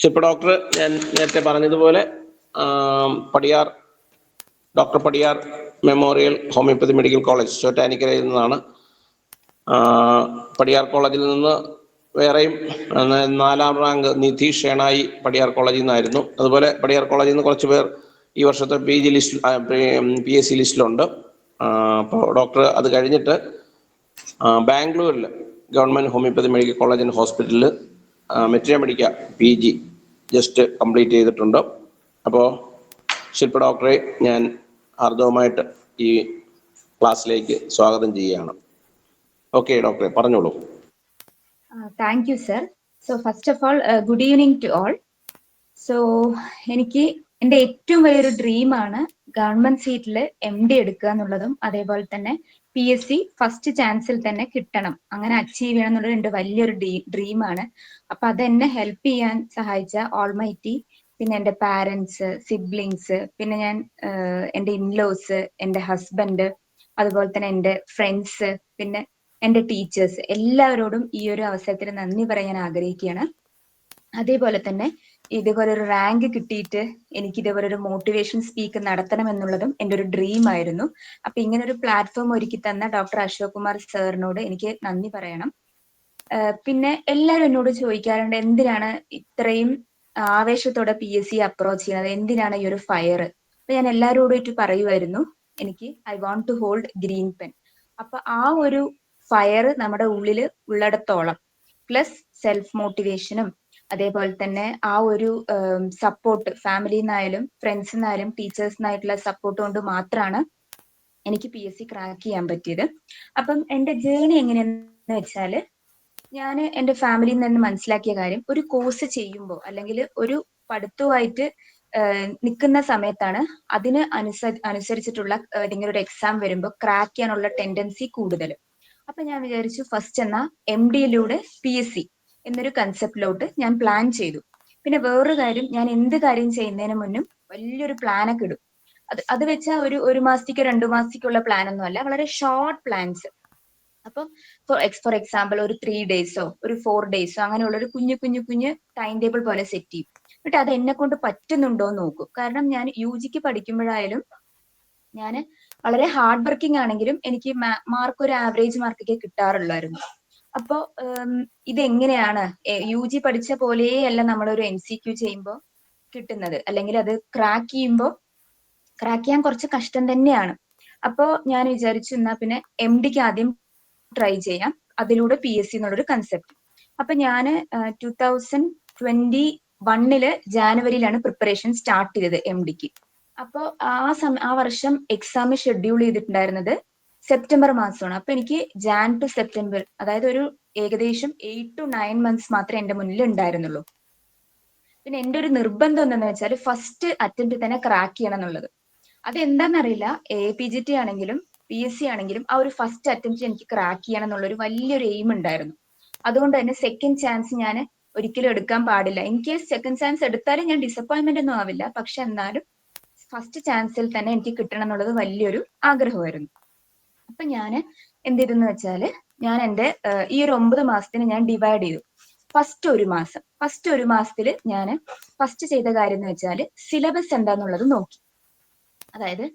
ശില്പ doctor ഞാൻ നേരത്തെ പറഞ്ഞതുപോലെ doctor Padiyar memorial homeopathy medical college ചോറ്റാനിക്കരയിൽ നിന്നാണ്. പടിയാർ കോളേജിൽ നിന്ന് വേറെയും 4ാം റാങ്ക് നിധി ഷേണായി പടിയാർ കോളേജിൽ നിന്നായിരുന്നു. അതുപോലെ പടിയാർ കോളേജിൽ നിന്ന് കുറച്ച് പേർ ഈ വർഷത്തെ PSC ലിസ്റ്റിലുണ്ട്. അപ്പോൾ ഡോക്ടർ അത് കഴിഞ്ഞിട്ട് ബാംഗ്ലൂരിൽ government homeopathy medical college and ഹോസ്പിറ്റലിൽ മെട്രിയ PG ജസ്റ്റ് കംപ്ലീറ്റ് ചെയ്തിട്ടുണ്ട്. അപ്പോൾ ശില്പ ഡോക്ടറെ ഞാൻ ഹാർദവമായിട്ട് ഈ ക്ലാസ്സിലേക്ക് സ്വാഗതം ചെയ്യുകയാണ്. ഓക്കെ ഡോക്ടറെ, പറഞ്ഞോളൂ. Thank you sir. So first of all good evening to all. So എനിക്ക് എൻ്റെ ഏറ്റവും വലിയൊരു ഡ്രീമാണ് ഗവൺമെന്റ് സീറ്റിൽ MD എടുക്കുക എന്നുള്ളതും അതേപോലെ തന്നെ PSC ഫസ്റ്റ് ചാൻസിൽ തന്നെ കിട്ടണം, അങ്ങനെ അച്ചീവ് ചെയ്യണം എന്നുള്ളത് എൻ്റെ വലിയൊരു ഡ്രീമാണ്. അപ്പൊ അതെന്നെ ഹെൽപ്പ് ചെയ്യാൻ സഹായിച്ച ഓൾമൈറ്റി, പിന്നെ എൻ്റെ പാരൻസ്, സിബ്ലിങ്സ്, പിന്നെ ഞാൻ എൻ്റെ ഇൻലോസ്, എൻ്റെ ഹസ്ബൻഡ്, അതുപോലെ തന്നെ എൻ്റെ ഫ്രണ്ട്സ്, പിന്നെ എൻ്റെ ടീച്ചേഴ്സ്, എല്ലാവരോടും ഈ ഒരു അവസരത്തിൽ നന്ദി പറയാൻ ആഗ്രഹിക്കുകയാണ്. അതേപോലെ തന്നെ ഇതേപോലെ ഒരു റാങ്ക് കിട്ടിയിട്ട് എനിക്ക് ഇതേപോലെ ഒരു മോട്ടിവേഷൻ സ്പീക്ക് നടത്തണം എന്നുള്ളതും എൻ്റെ ഒരു ഡ്രീം ആയിരുന്നു. അപ്പൊ ഇങ്ങനെ ഒരു പ്ലാറ്റ്ഫോം ഒരുക്കി തന്ന ഡോക്ടർ അശോക് കുമാർ സാറിനോട് എനിക്ക് നന്ദി പറയണം. പിന്നെ എല്ലാവരും എന്നോട് ചോദിക്കാറുണ്ട്, എന്തിനാണ് ഇത്രയും ആവേശത്തോടെ PSC അപ്രോച്ച് ചെയ്യുന്നത്, എന്തിനാണ് ഈ ഒരു ഫയർ? അപ്പൊ ഞാൻ എല്ലാവരോടും പറയുമായിരുന്നു, എനിക്ക് I want to hold green pen. അപ്പൊ ആ ഒരു ഫയർ നമ്മുടെ ഉള്ളിൽ ഉള്ളിടത്തോളം, പ്ലസ് സെൽഫ് മോട്ടിവേഷനും അതേപോലെ തന്നെ ആ ഒരു സപ്പോർട്ട് ഫാമിലിയിൽ നിന്നായാലും ഫ്രണ്ട്സിൽ നിന്നായാലും ടീച്ചേഴ്സിനായിട്ടുള്ള സപ്പോർട്ട് കൊണ്ട് മാത്രമാണ് എനിക്ക് PSC ക്രാക്ക് ചെയ്യാൻ പറ്റിയത്. അപ്പം എൻ്റെ ജേണി എങ്ങനെയാന്ന് വെച്ചാൽ, ഞാൻ എൻ്റെ ഫാമിലിയിൽ നിന്ന് മനസ്സിലാക്കിയ കാര്യം, ഒരു കോഴ്സ് ചെയ്യുമ്പോൾ അല്ലെങ്കിൽ ഒരു പഠിത്തവുമായിട്ട് നിൽക്കുന്ന സമയത്താണ് അതിന് അനുസരിച്ചിട്ടുള്ള ഏതെങ്കിലും ഒരു എക്സാം വരുമ്പോൾ ക്രാക്ക് ചെയ്യാനുള്ള ടെൻഡൻസി കൂടുതൽ. അപ്പൊ ഞാൻ വിചാരിച്ചു ഫസ്റ്റ് എന്നാ MDയിലൂടെ PSC എന്നൊരു കൺസെപ്റ്റിലോട്ട് ഞാൻ പ്ലാൻ ചെയ്തു. പിന്നെ വേറൊരു കാര്യം, ഞാൻ എന്ത് കാര്യം ചെയ്യുന്നതിന് മുന്നും വലിയൊരു പ്ലാനൊക്കെ ഇടും. അത് വെച്ചാൽ ഒരു മാസത്തേക്കോ 2 മാസത്തേക്കുള്ള പ്ലാൻ ഒന്നും അല്ല, വളരെ ഷോർട്ട് പ്ലാൻസ്. അപ്പം ഫോർ എക്സാമ്പിൾ ഒരു 3 ഡേയ്സോ ഒരു 4 ഡേയ്സോ അങ്ങനെയുള്ള ഒരു കുഞ്ഞു ടൈം ടേബിൾ പോലെ സെറ്റ് ചെയ്യും. എന്നിട്ട് അത് എന്നെ കൊണ്ട് പറ്റുന്നുണ്ടോ എന്ന് നോക്കും. കാരണം ഞാൻ UGക്ക് പഠിക്കുമ്പോഴായാലും ഞാൻ വളരെ ഹാർഡ് വർക്കിംഗ് ആണെങ്കിലും എനിക്ക് മാർക്ക് ഒരു ആവറേജ് മാർക്കൊക്കെ കിട്ടാറുള്ളായിരുന്നു. അപ്പോ ഇതെങ്ങനെയാണ് UG പഠിച്ച പോലെയല്ല നമ്മളൊരു MCQ ചെയ്യുമ്പോൾ കിട്ടുന്നത്, അല്ലെങ്കിൽ അത് ക്രാക്ക് ചെയ്യാൻ കുറച്ച് കഷ്ടം തന്നെയാണ്. അപ്പോ ഞാൻ വിചാരിച്ചു എന്നാ പിന്നെ MDക്ക് ആദ്യം ട്രൈ ചെയ്യാം, അതിലൂടെ PSC എന്നുള്ളൊരു കൺസെപ്റ്റ്. അപ്പൊ ഞാൻ 2021 ജാനുവരിയിലാണ് പ്രിപ്പറേഷൻ സ്റ്റാർട്ട് ചെയ്തത് MDക്ക്. അപ്പോൾ ആ വർഷം എക്സാം ഷെഡ്യൂൾ ചെയ്തിട്ടുണ്ടായിരുന്നത് സെപ്റ്റംബർ മാസമാണ്. അപ്പൊ എനിക്ക് ജാൻ ടു സെപ്റ്റംബർ, അതായത് ഒരു ഏകദേശം 8 to 9 months മാത്രമേ എന്റെ മുന്നിൽ ഉണ്ടായിരുന്നുള്ളൂ. പിന്നെ എന്റെ ഒരു നിർബന്ധം എന്താണെന്ന് വെച്ചാൽ ഫസ്റ്റ് അറ്റംപ്റ്റ് തന്നെ ക്രാക്ക് ചെയ്യണം എന്നുള്ളത്. അതെന്താണെന്നറിയില്ല, APGT ആണെങ്കിലും PSC ആണെങ്കിലും ആ ഒരു ഫസ്റ്റ് അറ്റംപ്റ്റ് എനിക്ക് ക്രാക്ക് ചെയ്യണം എന്നുള്ളൊരു വലിയൊരു എയിം ഉണ്ടായിരുന്നു. അതുകൊണ്ട് തന്നെ സെക്കൻഡ് ചാൻസ് ഞാൻ ഒരിക്കലും എടുക്കാൻ പാടില്ല. എനിക്ക് സെക്കൻഡ് ചാൻസ് എടുത്താലും ഞാൻ ഡിസപ്പോയിന്റ്മെന്റ് ഒന്നും ആവില്ല, പക്ഷെ എന്നാലും ഫസ്റ്റ് ചാൻസിൽ തന്നെ എനിക്ക് കിട്ടണം എന്നുള്ളത് വലിയൊരു ആഗ്രഹമായിരുന്നു. അപ്പൊ ഞാൻ എന്ത് ചെയ്തെന്ന് വെച്ചാല്, ഞാൻ എൻ്റെ ഈ ഒരു 9 മാസത്തിന് ഞാൻ ഡിവൈഡ് ചെയ്തു. ഫസ്റ്റ് ഒരു മാസത്തില് ഞാൻ ഫസ്റ്റ് ചെയ്ത കാര്യം എന്ന് വെച്ചാല് സിലബസ് എന്താന്നുള്ളത് നോക്കി. അതായത്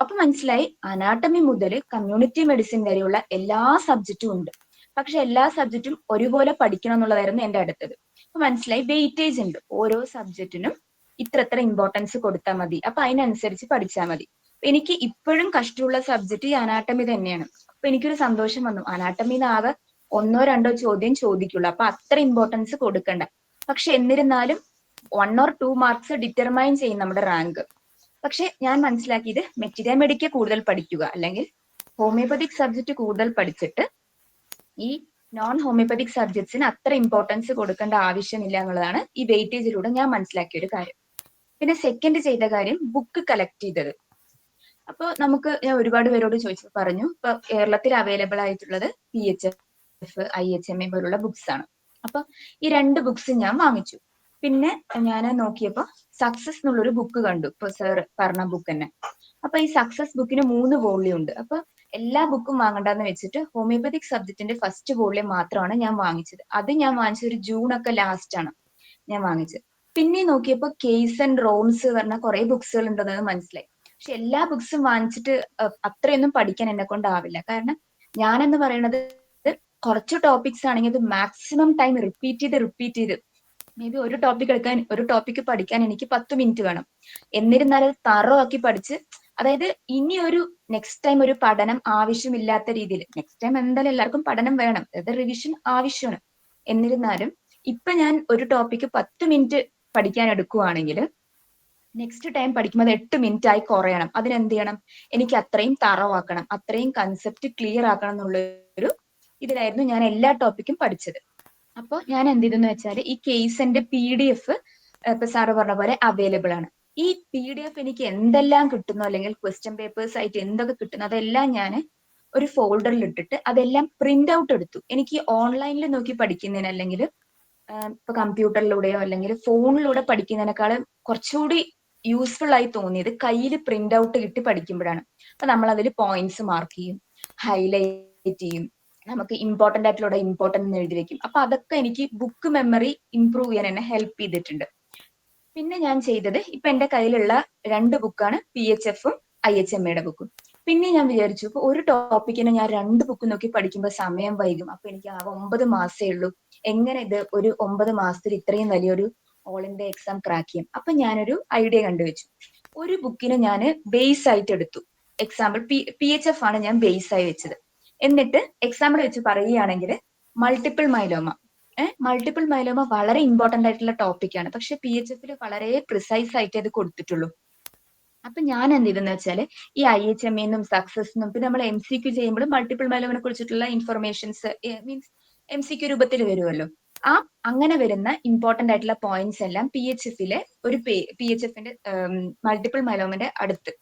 അപ്പൊ മനസ്സിലായി അനാട്ടമി മുതൽ കമ്മ്യൂണിറ്റി മെഡിസിൻ വരെയുള്ള എല്ലാ സബ്ജക്റ്റും ഉണ്ട്, പക്ഷെ എല്ലാ സബ്ജക്റ്റും ഒരുപോലെ പഠിക്കണം എന്നുള്ളതായിരുന്നു എൻ്റെ അടുത്തത്. അപ്പൊ മനസ്സിലായി വെയിറ്റേജ് ഉണ്ട്, ഓരോ സബ്ജക്റ്റിനും ഇത്ര ഇമ്പോർട്ടൻസ് കൊടുത്താൽ മതി, അപ്പൊ അതിനനുസരിച്ച് പഠിച്ചാൽ മതി. എനിക്ക് ഇപ്പോഴും കഷ്ടമുള്ള സബ്ജക്റ്റ് ഈ അനാട്ടമി തന്നെയാണ്. അപ്പൊ എനിക്കൊരു സന്തോഷം വന്നു, അനാട്ടമിന്ന് ആകെ 1 or 2 ചോദ്യം ചോദിക്കുള്ളൂ, അപ്പൊ അത്ര ഇമ്പോർട്ടൻസ് കൊടുക്കണ്ട. പക്ഷെ എന്നിരുന്നാലും 1 or 2 മാർക്സ് ഡിറ്റർമൈൻ ചെയ്യും നമ്മുടെ റാങ്ക്. പക്ഷെ ഞാൻ മനസ്സിലാക്കിയത് മെറ്റീരിയ മെഡിക്ക കൂടുതൽ പഠിക്കുക, അല്ലെങ്കിൽ ഹോമിയോപ്പതിക് സബ്ജക്ട് കൂടുതൽ പഠിച്ചിട്ട് ഈ നോൺ ഹോമിയോപ്പതിക് സബ്ജക്ട്സിന് അത്ര ഇമ്പോർട്ടൻസ് കൊടുക്കേണ്ട ആവശ്യമില്ല എന്നുള്ളതാണ് ഈ വെയിറ്റേജിലൂടെ ഞാൻ മനസ്സിലാക്കിയ ഒരു കാര്യം. പിന്നെ സെക്കൻഡ് ചെയ്ത കാര്യം ബുക്ക് കളക്ട് ചെയ്തത്. അപ്പൊ ഞാൻ ഒരുപാട് പേരോട് ചോദിച്ചു പറഞ്ഞു, ഇപ്പൊ കേരളത്തിൽ അവൈലബിൾ ആയിട്ടുള്ളത് PHF, IHMA പോലുള്ള ബുക്സ് ആണ്. അപ്പൊ ഈ 2 ബുക്സ് ഞാൻ വാങ്ങിച്ചു. പിന്നെ ഞാൻ നോക്കിയപ്പോ സക്സസ് എന്നുള്ളൊരു ബുക്ക് കണ്ടു, ഇപ്പൊ സർ പറഞ്ഞ ബുക്ക് തന്നെ. അപ്പൊ ഈ സക്സസ് ബുക്കിന് 3 വോള്യം ഉണ്ട്. അപ്പൊ എല്ലാ ബുക്കും വാങ്ങണ്ടെന്ന് വെച്ചിട്ട് ഹോമിയോപ്പതിക് സബ്ജക്റ്റിന്റെ ഫസ്റ്റ് വോള്യം മാത്രമാണ് ഞാൻ വാങ്ങിച്ചത്. അത് ഞാൻ വാങ്ങിച്ചത് ഒരു ജൂൺ ഒക്കെ ലാസ്റ്റ് ആണ്. ഞാൻ വാങ്ങിച്ചത്. പിന്നെ നോക്കിയപ്പോൾ കേസ് ആൻഡ് റോംസ് പറഞ്ഞ കുറെ ബുക്സുകൾ ഉണ്ടെന്ന് മനസ്സിലായി. പക്ഷെ എല്ലാ ബുക്സും വാങ്ങിച്ചിട്ട് അത്രയൊന്നും പഠിക്കാൻ എന്നെ കൊണ്ടാവില്ല. കാരണം ഞാനെന്ന് പറയുന്നത് കുറച്ച് ടോപ്പിക്സ് ആണെങ്കിൽ അത് മാക്സിമം ടൈം റിപ്പീറ്റ് ചെയ്ത് മേ ബി ഒരു ടോപ്പിക് പഠിക്കാൻ എനിക്ക് 10 മിനിറ്റ് വേണം. എന്നിരുന്നാലും തറോ ആക്കി പഠിച്ച്, അതായത് ഇനി ഒരു നെക്സ്റ്റ് ടൈം ഒരു പഠനം ആവശ്യമില്ലാത്ത രീതിയിൽ, നെക്സ്റ്റ് ടൈം എന്തായാലും എല്ലാവർക്കും പഠനം വേണം, അതായത് റിവിഷൻ ആവശ്യമാണ്. എന്നിരുന്നാലും ഇപ്പൊ ഞാൻ ഒരു ടോപ്പിക്ക് 10 മിനിറ്റ് പഠിക്കാൻ എടുക്കുവാണെങ്കിൽ നെക്സ്റ്റ് ടൈം പഠിക്കുമ്പോൾ അത് 8 മിനിറ്റ് ആയി കുറയണം. അതിനെന്ത് ചെയ്യണം? എനിക്ക് അത്രയും തറവാക്കണം, അത്രയും കൺസെപ്റ്റ് ക്ലിയർ ആക്കണം എന്നുള്ളൊരു ഇതിലായിരുന്നു ഞാൻ എല്ലാ ടോപ്പിക്കും പഠിച്ചത്. അപ്പോൾ ഞാൻ എന്ത് ചെയ്തെന്ന് വെച്ചാൽ ഈ കേസിന്റെ PDF ഇപ്പൊ സാറ് പറഞ്ഞ പോലെ അവൈലബിൾ ആണ്. ഈ PDF എനിക്ക് എന്തെല്ലാം കിട്ടുന്നു, അല്ലെങ്കിൽ ക്വസ്റ്റ്യൻ പേപ്പേഴ്സ് ആയിട്ട് എന്തൊക്കെ കിട്ടുന്നു, അതെല്ലാം ഞാൻ ഒരു ഫോൾഡറിൽ ഇട്ടിട്ട് അതെല്ലാം പ്രിന്റ് ഔട്ട് എടുത്തു. എനിക്ക് ഓൺലൈനിൽ നോക്കി പഠിക്കുന്നതിന്, അല്ലെങ്കിൽ ഇപ്പൊ കമ്പ്യൂട്ടറിലൂടെയോ അല്ലെങ്കിൽ ഫോണിലൂടെ പഠിക്കുന്നതിനേക്കാളും കുറച്ചുകൂടി യൂസ്ഫുൾ ആയി തോന്നിയത് കയ്യിൽ പ്രിന്റ് ഔട്ട് കിട്ടി പഠിക്കുമ്പോഴാണ്. അപ്പൊ നമ്മൾ അതിൽ പോയിന്റ്സ് മാർക്ക് ചെയ്യും, ഹൈലൈറ്റ് ചെയ്യും, നമുക്ക് ഇമ്പോർട്ടന്റ് ആയിട്ടുള്ള ഇമ്പോർട്ടന്റ് എഴുതി വെക്കും. അപ്പൊ അതൊക്കെ എനിക്ക് ബുക്ക് മെമ്മറി ഇംപ്രൂവ് ചെയ്യാൻ എന്നെ ഹെൽപ്പ് ചെയ്തിട്ടുണ്ട്. പിന്നെ ഞാൻ ചെയ്തത്, ഇപ്പൊ എന്റെ കയ്യിലുള്ള 2 ബുക്കാണ് PHF-ഉം IHMA ബുക്കും. പിന്നെ ഞാൻ വിചാരിച്ചു, ഇപ്പൊ ഒരു ടോപ്പിക്കിനെ ഞാൻ 2 ബുക്ക് നോക്കി പഠിക്കുമ്പോൾ സമയം വൈകും. അപ്പൊ എനിക്ക് ആ 9 മാസേ ഉള്ളൂ, എങ്ങനെ ഇത് ഒരു 9 മാസത്തിൽ ഇത്രയും വലിയൊരു ഓൾ ഇന്ത്യ എക്സാം ക്രാക്ക് ചെയ്യും? അപ്പൊ ഞാനൊരു ഐഡിയ കണ്ടുവച്ചു. ഒരു ബുക്കിനെ ഞാൻ ബേസ് ആയിട്ട് എടുത്തു. എക്സാമ്പിൾ PHF ആണ് ഞാൻ ബേസ് ആയി വെച്ചത്. എന്നിട്ട് എക്സാമ്പിൾ വെച്ച് പറയുകയാണെങ്കിൽ മൾട്ടിപ്പിൾ മൈലോമ. മൾട്ടിപ്പിൾ മൈലോമ വളരെ ഇമ്പോർട്ടന്റ് ആയിട്ടുള്ള ടോപ്പിക്കാണ്, പക്ഷെ PHF-ൽ വളരെ പ്രിസൈസ് ആയിട്ട് അത് കൊടുത്തിട്ടുള്ളൂ. അപ്പൊ ഞാൻ എന്ത് ചെയ്തെന്ന് വെച്ചാൽ ഈ IHMA-ന്നും സക്സസ്ന്നും പിന്നെ നമ്മൾ MCQ ചെയ്യുമ്പോൾ മൾട്ടിപ്പിൾ മൈലോമനെ കുറിച്ചിട്ടുള്ള ഇൻഫർമേഷൻസ് മീൻസ് MCQ രൂപത്തിൽ വരുമല്ലോ. അങ്ങനെ വരുന്ന ഇമ്പോർട്ടന്റ് ആയിട്ടുള്ള പോയിന്റ്സ് എല്ലാം PHF-ലെ ഒരു PHF-ന്റെ മൾട്ടിപ്പിൾ മൈലോമന്റെ അടുത്ത്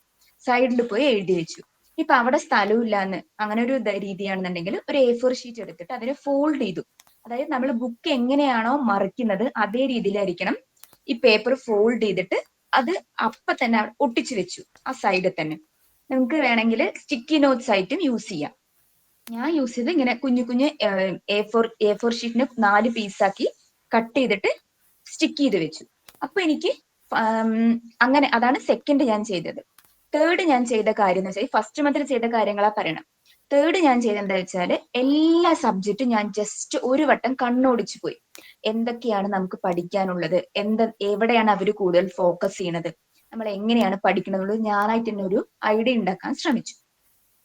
സൈഡിൽ പോയി എഴുതി വെച്ചു. ഇപ്പൊ അവിടെ സ്ഥലമില്ലാന്ന് അങ്ങനെ ഒരു രീതിയാണെന്നുണ്ടെങ്കിൽ ഒരു A4 ഷീറ്റ് എടുത്തിട്ട് അതിനെ ഫോൾഡ് ചെയ്തു. അതായത് നമ്മൾ ബുക്ക് എങ്ങനെയാണോ മറിക്കുന്നത് അതേ രീതിയിലായിരിക്കണം ഈ പേപ്പർ ഫോൾഡ് ചെയ്തിട്ട് അത് അപ്പൊ തന്നെ ഒട്ടിച്ചു വെച്ചു ആ സൈഡിൽ തന്നെ. നമുക്ക് വേണമെങ്കിൽ സ്റ്റിക്കി നോട്ട്സ് ആയിട്ടും യൂസ് ചെയ്യാം. ഞാൻ യൂസ് ചെയ്ത് ഇങ്ങനെ കുഞ്ഞു കുഞ്ഞു A4 ഷീറ്റിന് 4 പീസാക്കി കട്ട് ചെയ്തിട്ട് സ്റ്റിക്ക് ചെയ്ത് വെച്ചു. അപ്പൊ എനിക്ക് അങ്ങനെ അതാണ് സെക്കൻഡ് ഞാൻ ചെയ്തത്. തേർഡ് ഞാൻ ചെയ്ത കാര്യം എന്ന് വെച്ചാൽ ഫസ്റ്റ് മന്തിൽ ചെയ്ത കാര്യങ്ങളാ പറയണം. തേർഡ് ഞാൻ ചെയ്തത് എന്താ വെച്ചാൽ എല്ലാ സബ്ജക്റ്റും ഞാൻ ജസ്റ്റ് ഒരു വട്ടം കണ്ണോടിച്ചു പോയി. എന്തൊക്കെയാണ് നമുക്ക് പഠിക്കാനുള്ളത്, എവിടെയാണ് അവർ കൂടുതൽ ഫോക്കസ് ചെയ്യണത്, നമ്മൾ എങ്ങനെയാണ് പഠിക്കണമെന്നുള്ളത് ഞാനായിട്ട് തന്നെ ഒരു ഐഡിയ ഉണ്ടാക്കാൻ ശ്രമിച്ചു.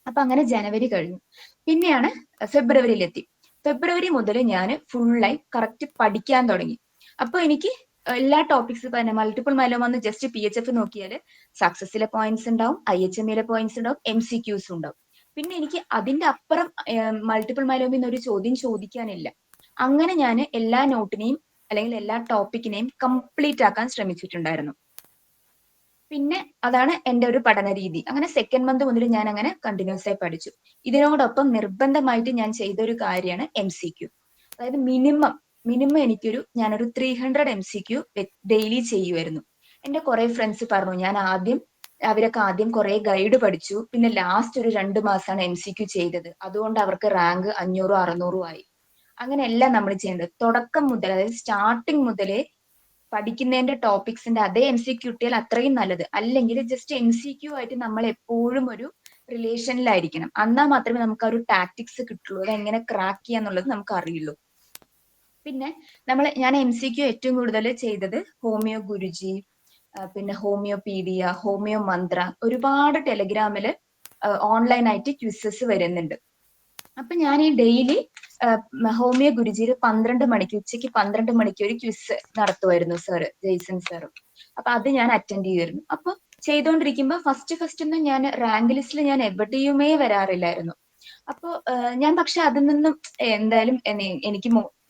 അപ്പൊ അങ്ങനെ ജനുവരി കഴിഞ്ഞു. പിന്നെയാണ് ഫെബ്രുവരിയിലെത്തി. ഫെബ്രുവരി മുതൽ ഞാൻ ഫുള്ളായി കറക്റ്റ് പഠിക്കാൻ തുടങ്ങി. അപ്പൊ എനിക്ക് എല്ലാ ടോപ്പിക്സ് തന്നെ മൾട്ടിപ്പിൾ മൈലോമ എന്ന് ജസ്റ്റ് PHF നോക്കിയാൽ സക്സസിലെ പോയിന്റ്സ് ഉണ്ടാവും, IHMA പോയിന്റ്സ് ഉണ്ടാവും, MCQs ഉണ്ടാവും. പിന്നെ എനിക്ക് അതിന്റെ അപ്പുറം മൾട്ടിപ്പിൾ മൈലോമ ഒരു ചോദ്യം ചോദിക്കാനില്ല. അങ്ങനെ ഞാൻ എല്ലാ നോട്ടിനെയും അല്ലെങ്കിൽ എല്ലാ ടോപ്പിക്കിനെയും കംപ്ലീറ്റ് ആക്കാൻ ശ്രമിച്ചിട്ടുണ്ടായിരുന്നു. പിന്നെ അതാണ് എന്റെ ഒരു പഠന രീതി. അങ്ങനെ സെക്കൻഡ് മന്ത് മുതൽ ഞാൻ അങ്ങനെ കണ്ടിന്യൂസ് ആയി പഠിച്ചു. ഇതിനോടൊപ്പം നിർബന്ധമായിട്ട് ഞാൻ ചെയ്ത ഒരു കാര്യമാണ് MCQ. അതായത് മിനിമം ഞാനൊരു 300 MCQ ഡെയിലി ചെയ്യുമായിരുന്നു. എന്റെ കുറെ ഫ്രണ്ട്സ് പറഞ്ഞു, അവരൊക്കെ ആദ്യം കുറെ ഗൈഡ് പഠിച്ചു, പിന്നെ ലാസ്റ്റ് ഒരു 2 മാസമാണ് MCQ ചെയ്തത്, അതുകൊണ്ട് അവർക്ക് റാങ്ക് 500 600 ആയി. അങ്ങനെയല്ല നമ്മൾ ചെയ്യേണ്ടത്. തുടക്കം മുതൽ, അതായത് സ്റ്റാർട്ടിങ് മുതലേ പഠിക്കുന്നതിന്റെ ടോപ്പിക്സിന്റെ അതേ MCQ കിട്ടിയാൽ അത്രയും നല്ലത്. അല്ലെങ്കിൽ ജസ്റ്റ് MCQ ആയിട്ട് നമ്മൾ എപ്പോഴും ഒരു റിലേഷനിലായിരിക്കണം. എന്നാൽ മാത്രമേ നമുക്ക് ആ ഒരു ടാക്ടിക്സ് കിട്ടുള്ളൂ, അത് എങ്ങനെ ക്രാക്ക് ചെയ്യാന്നുള്ളത് നമുക്ക് അറിയുള്ളൂ. പിന്നെ ഞാൻ MCQ ഏറ്റവും കൂടുതൽ ചെയ്തത് ഹോമിയോ ഗുരുജി, പിന്നെ ഹോമിയോപീഡിയ, ഹോമിയോ മന്ത്ര, ഒരുപാട് ടെലഗ്രാമില് ഓൺലൈനായിട്ട് ക്വിസസ് വരുന്നുണ്ട്. അപ്പൊ ഞാൻ ഈ ഡെയിലി ഹോമിയോ ഗുരുജിയിൽ 12 മണിക്ക് ഉച്ചയ്ക്ക് 12 മണിക്ക് ഒരു ക്വിസ് നടത്തുമായിരുന്നു സാറ്, ജെയ്സൺ സാറും. അപ്പൊ അത് ഞാൻ അറ്റൻഡ് ചെയ്യുമായിരുന്നു. അപ്പൊ ചെയ്തുകൊണ്ടിരിക്കുമ്പോ ഫസ്റ്റ് ഒന്നും ഞാൻ റാങ്ക് ലിസ്റ്റിൽ ഞാൻ എവിടെയുമേ വരാറില്ലായിരുന്നു. അപ്പൊ ഞാൻ പക്ഷെ അതിൽ നിന്നും എന്തായാലും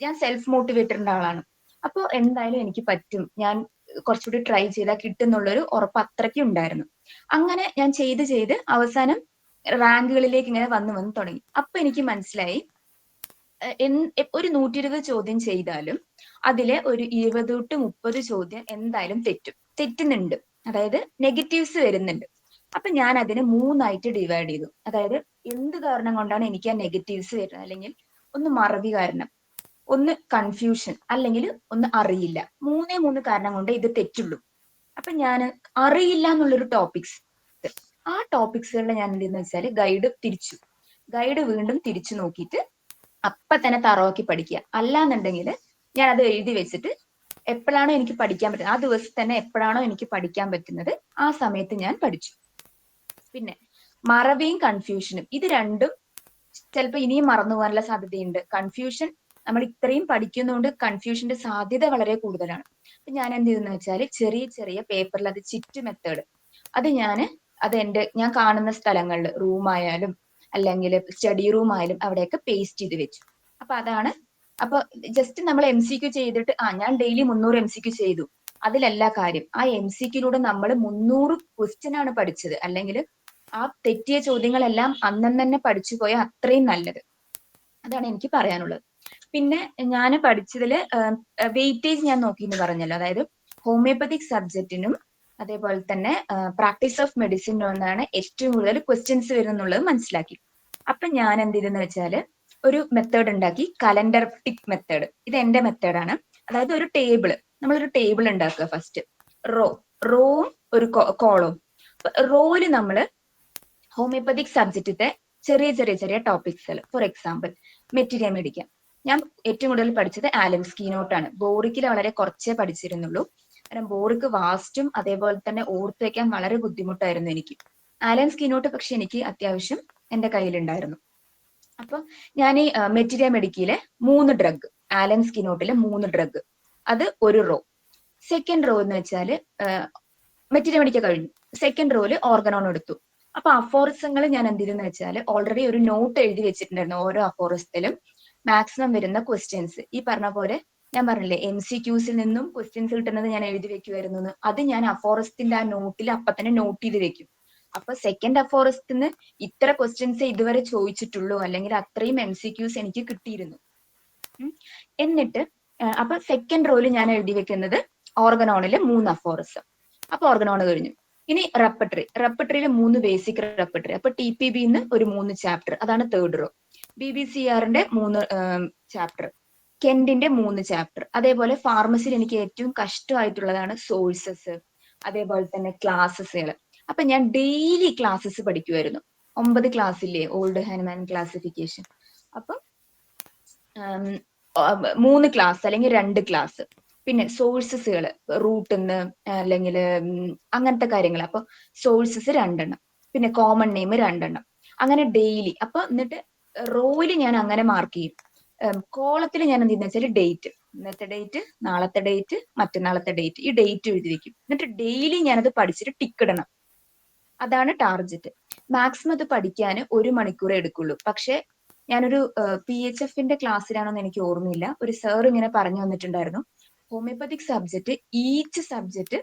ഞാൻ സെൽഫ് മോട്ടിവേറ്ററിന്റെ ആളാണ്. അപ്പൊ എന്തായാലും എനിക്ക് പറ്റും, ഞാൻ കുറച്ചുകൂടി ട്രൈ ചെയ്താൽ കിട്ടുന്നുള്ളൊരു ഉറപ്പ് അത്രയ്ക്കും ഉണ്ടായിരുന്നു. അങ്ങനെ ഞാൻ ചെയ്ത് അവസാനം റാങ്കുകളിലേക്ക് ഇങ്ങനെ വന്ന് തുടങ്ങി. അപ്പൊ എനിക്ക് മനസ്സിലായി ഒരു 120 ചോദ്യം ചെയ്താലും അതിലെ ഒരു 20 to 30 ചോദ്യം എന്തായാലും തെറ്റുന്നുണ്ട്, അതായത് നെഗറ്റീവ്സ് വരുന്നുണ്ട്. അപ്പൊ ഞാൻ അതിനെ 3ആയിട്ട് ഡിവൈഡ് ചെയ്തു. അതായത് എന്ത് കാരണം കൊണ്ടാണ് എനിക്ക് ആ നെഗറ്റീവ്സ് വരുന്നത്, അല്ലെങ്കിൽ ഒന്ന് മറവി കാരണം, ഒന്ന് കൺഫ്യൂഷൻ അല്ലെങ്കിൽ ഒന്ന് അറിയില്ല. മൂന്ന് കാരണം കൊണ്ട് ഇത് തെറ്റുള്ളൂ. അപ്പൊ ഞാൻ അറിയില്ല എന്നുള്ളൊരു ടോപ്പിക്സ്, ആ ടോപ്പിക്സുകളിൽ ഞാൻ എന്തെന്ന് വെച്ചാൽ ഗൈഡ് വീണ്ടും തിരിച്ചു നോക്കിയിട്ട് അപ്പൊ തന്നെ തറവാക്കി പഠിക്കുക. അല്ലാന്നുണ്ടെങ്കിൽ ഞാൻ അത് എഴുതി വെച്ചിട്ട് എപ്പോഴാണോ എനിക്ക് പഠിക്കാൻ പറ്റുന്നത്, ആ ദിവസം തന്നെ എപ്പോഴാണോ എനിക്ക് പഠിക്കാൻ പറ്റുന്നത് ആ സമയത്ത് ഞാൻ പഠിച്ചു. പിന്നെ മറവിയും കൺഫ്യൂഷനും, ഇത് രണ്ടും ചിലപ്പോൾ ഇനിയും മറന്നു പോകാനുള്ള സാധ്യതയുണ്ട്. കൺഫ്യൂഷൻ നമ്മൾ ഇത്രയും പഠിക്കുന്നതുകൊണ്ട് കൺഫ്യൂഷന്റെ സാധ്യത വളരെ കൂടുതലാണ്. അപ്പൊ ഞാൻ എന്ത് ചെയ്തെന്ന് വെച്ചാൽ ചെറിയ ചെറിയ പേപ്പറിൽ അത് ചിറ്റ് മെത്തേഡ്, അത് ഞാൻ കാണുന്ന സ്ഥലങ്ങളിൽ റൂമായാലും അല്ലെങ്കിൽ സ്റ്റഡി റൂം ആയാലും അവിടെയൊക്കെ പേസ്റ്റ് ചെയ്ത് വെച്ചു. അപ്പൊ ജസ്റ്റ് നമ്മൾ MCQ ചെയ്തിട്ട് ഞാൻ ഡെയിലി 300 MCQ ചെയ്തു, അതിലല്ല കാര്യം. ആ MCQയിലൂടെ നമ്മൾ 300 ക്വസ്റ്റ്യൻ ആണ് പഠിച്ചത്. അല്ലെങ്കിൽ ആ തെറ്റിയ ചോദ്യങ്ങളെല്ലാം അന്നന്ന് തന്നെ പഠിച്ചു പോയാൽ അത്രയും നല്ലത്. അതാണ് എനിക്ക് പറയാനുള്ളത്. പിന്നെ ഞാൻ പഠിച്ചതിൽ വെയിറ്റേജ് ഞാൻ നോക്കി എന്ന് പറഞ്ഞല്ലോ. അതായത് ഹോമിയോപ്പതിക് സബ്ജക്റ്റിനും അതേപോലെ തന്നെ പ്രാക്ടീസ് ഓഫ് മെഡിസിനും ഒന്നാണ് ഏറ്റവും കൂടുതൽ ക്വസ്റ്റ്യൻസ് വരുന്നുള്ളത് മനസ്സിലാക്കി. അപ്പൊ ഞാൻ എന്ത് ചെയ്തെന്ന് വെച്ചാൽ ഒരു മെത്തേഡ് ഉണ്ടാക്കി, കലണ്ടർ ടിക്ക് മെത്തേഡ്. ഇത് എന്റെ മെത്തേഡാണ്. അതായത് നമ്മളൊരു ടേബിൾ ഉണ്ടാക്കുക. ഫസ്റ്റ് റോവും ഒരു കോളവും. റോയില് നമ്മള് ഹോമിയോപ്പതിക് സബ്ജക്റ്റിത്തെ ചെറിയ ടോപ്പിക്സുകൾ, ഫോർ എക്സാമ്പിൾ മെറ്റീരിയ മെഡിക്ക. ഞാൻ ഏറ്റവും കൂടുതൽ പഠിച്ചത് ആലൻസ് കീനോട്ടാണ്. ബോറിക്കിൽ വളരെ കുറച്ചേ പഠിച്ചിരുന്നുള്ളൂ. കാരണം ബോറിക്ക് വാസ്റ്റും അതേപോലെ തന്നെ ഓർത്ത് വെക്കാൻ വളരെ ബുദ്ധിമുട്ടായിരുന്നു എനിക്ക്. ആലൻസ് കീനോട്ട് പക്ഷെ എനിക്ക് അത്യാവശ്യം എന്റെ കയ്യിലുണ്ടായിരുന്നു. അപ്പൊ ഞാൻ ഈ മെറ്റീരിയ മെഡിക്കയിലെ 3 ഡ്രഗ്, ആലൻസ് കീനോട്ടിലെ 3 ഡ്രഗ്, അത് ഒരു റോ. സെക്കൻഡ് റോ എന്ന് വെച്ചാൽ മെറ്റീരിയ മെഡിക്ക കഴിഞ്ഞു. സെക്കൻഡ് റോയില് ഓർഗനോൺ എടുത്തു. അപ്പൊ അഫോറിസങ്ങൾ ഞാൻ എന്തിരുന്ന് വെച്ചാൽ ഓൾറെഡി ഒരു നോട്ട് എഴുതി വെച്ചിട്ടുണ്ടായിരുന്നു. ഓരോ അഫോറിസത്തിലും മാക്സിമം വരുന്ന ക്വസ്റ്റ്യൻസ്, ഈ പറഞ്ഞ പോലെ ഞാൻ പറഞ്ഞില്ലേ MCQസിൽ നിന്നും ക്വസ്റ്റ്യൻസ് കിട്ടുന്നത് ഞാൻ എഴുതി വെക്കുമായിരുന്നു. അത് ഞാൻ അഫോറസ്റ്റിന്റെ ആ നോട്ടിൽ അപ്പൊ തന്നെ നോട്ട് ചെയ്ത് വെക്കും. അപ്പൊ സെക്കൻഡ് അഫോറസ്റ്റിന്ന് ഇത്ര ക്വസ്റ്റ്യൻസ് ഇതുവരെ ചോദിച്ചിട്ടുള്ളൂ, അല്ലെങ്കിൽ അത്രയും MCQs എനിക്ക് കിട്ടിയിരുന്നു. എന്നിട്ട് അപ്പൊ സെക്കൻഡ് റോയിൽ ഞാൻ എഴുതി വെക്കുന്നത് ഓർഗനോണില് 3 അഫോറിസം. അപ്പൊ ഓർഗനോൺ കഴിഞ്ഞു. ഇനി റെപ്പട്രിയിൽ 3 ബേസിക് റെപ്പട്രി. അപ്പൊ TPBന്ന് ഒരു 3 ചാപ്റ്റർ, അതാണ് തേർഡ് റോ. BBCRന്റെ 3 ചാപ്റ്റർ, കെന്റിന്റെ 3 ചാപ്റ്റർ. അതേപോലെ ഫാർമസിയിൽ എനിക്ക് ഏറ്റവും കഷ്ടമായിട്ടുള്ളതാണ് സോഴ്സസ്, അതേപോലെ തന്നെ ക്ലാസ്സസുകൾ. അപ്പൊ ഞാൻ ഡെയിലി ക്ലാസ്സസ് പഠിക്കുമായിരുന്നു. 9 ക്ലാസ്സില്ലേ ഓൾഡ് ഹാൻമാൻ ക്ലാസിഫിക്കേഷൻ. അപ്പൊ 3 ക്ലാസ് അല്ലെങ്കിൽ 2 ക്ലാസ്. പിന്നെ സോഴ്സസുകൾ റൂട്ടിന്ന് അല്ലെങ്കിൽ അങ്ങനത്തെ കാര്യങ്ങൾ. അപ്പൊ സോഴ്സസ് 2 എണ്ണം, പിന്നെ കോമൺ നെയിം 2 എണ്ണം, അങ്ങനെ ഡെയിലി. അപ്പൊ എന്നിട്ട് റോയില് ഞാൻ അങ്ങനെ മാർക്ക് ചെയ്യും. കോളത്തിൽ ഞാൻ എന്ത് ചെയ്യുന്ന വെച്ചാൽ ഡേറ്റ്, ഇന്നത്തെ ഡേറ്റ്, നാളത്തെ ഡേറ്റ്, മറ്റന്നാളത്തെ ഡേറ്റ്, ഈ ഡേറ്റ് എഴുതി വെക്കും. എന്നിട്ട് ഡെയിലി ഞാനത് പഠിച്ചിട്ട് ടിക്ക് ഇടണം. അതാണ് ടാർജറ്റ്. മാക്സിമം അത് പഠിക്കാൻ 1 മണിക്കൂറേ എടുക്കുള്ളൂ. പക്ഷെ ഞാനൊരു PHFന്റെ ക്ലാസ്സിലാണെന്ന് എനിക്ക് ഓർമ്മയില്ല, ഒരു സാർ ഇങ്ങനെ പറഞ്ഞു വന്നിട്ടുണ്ടായിരുന്നു, ഹോമിയോപ്പതിക് സബ്ജക്ട് ഈച്ച് സബ്ജക്ട്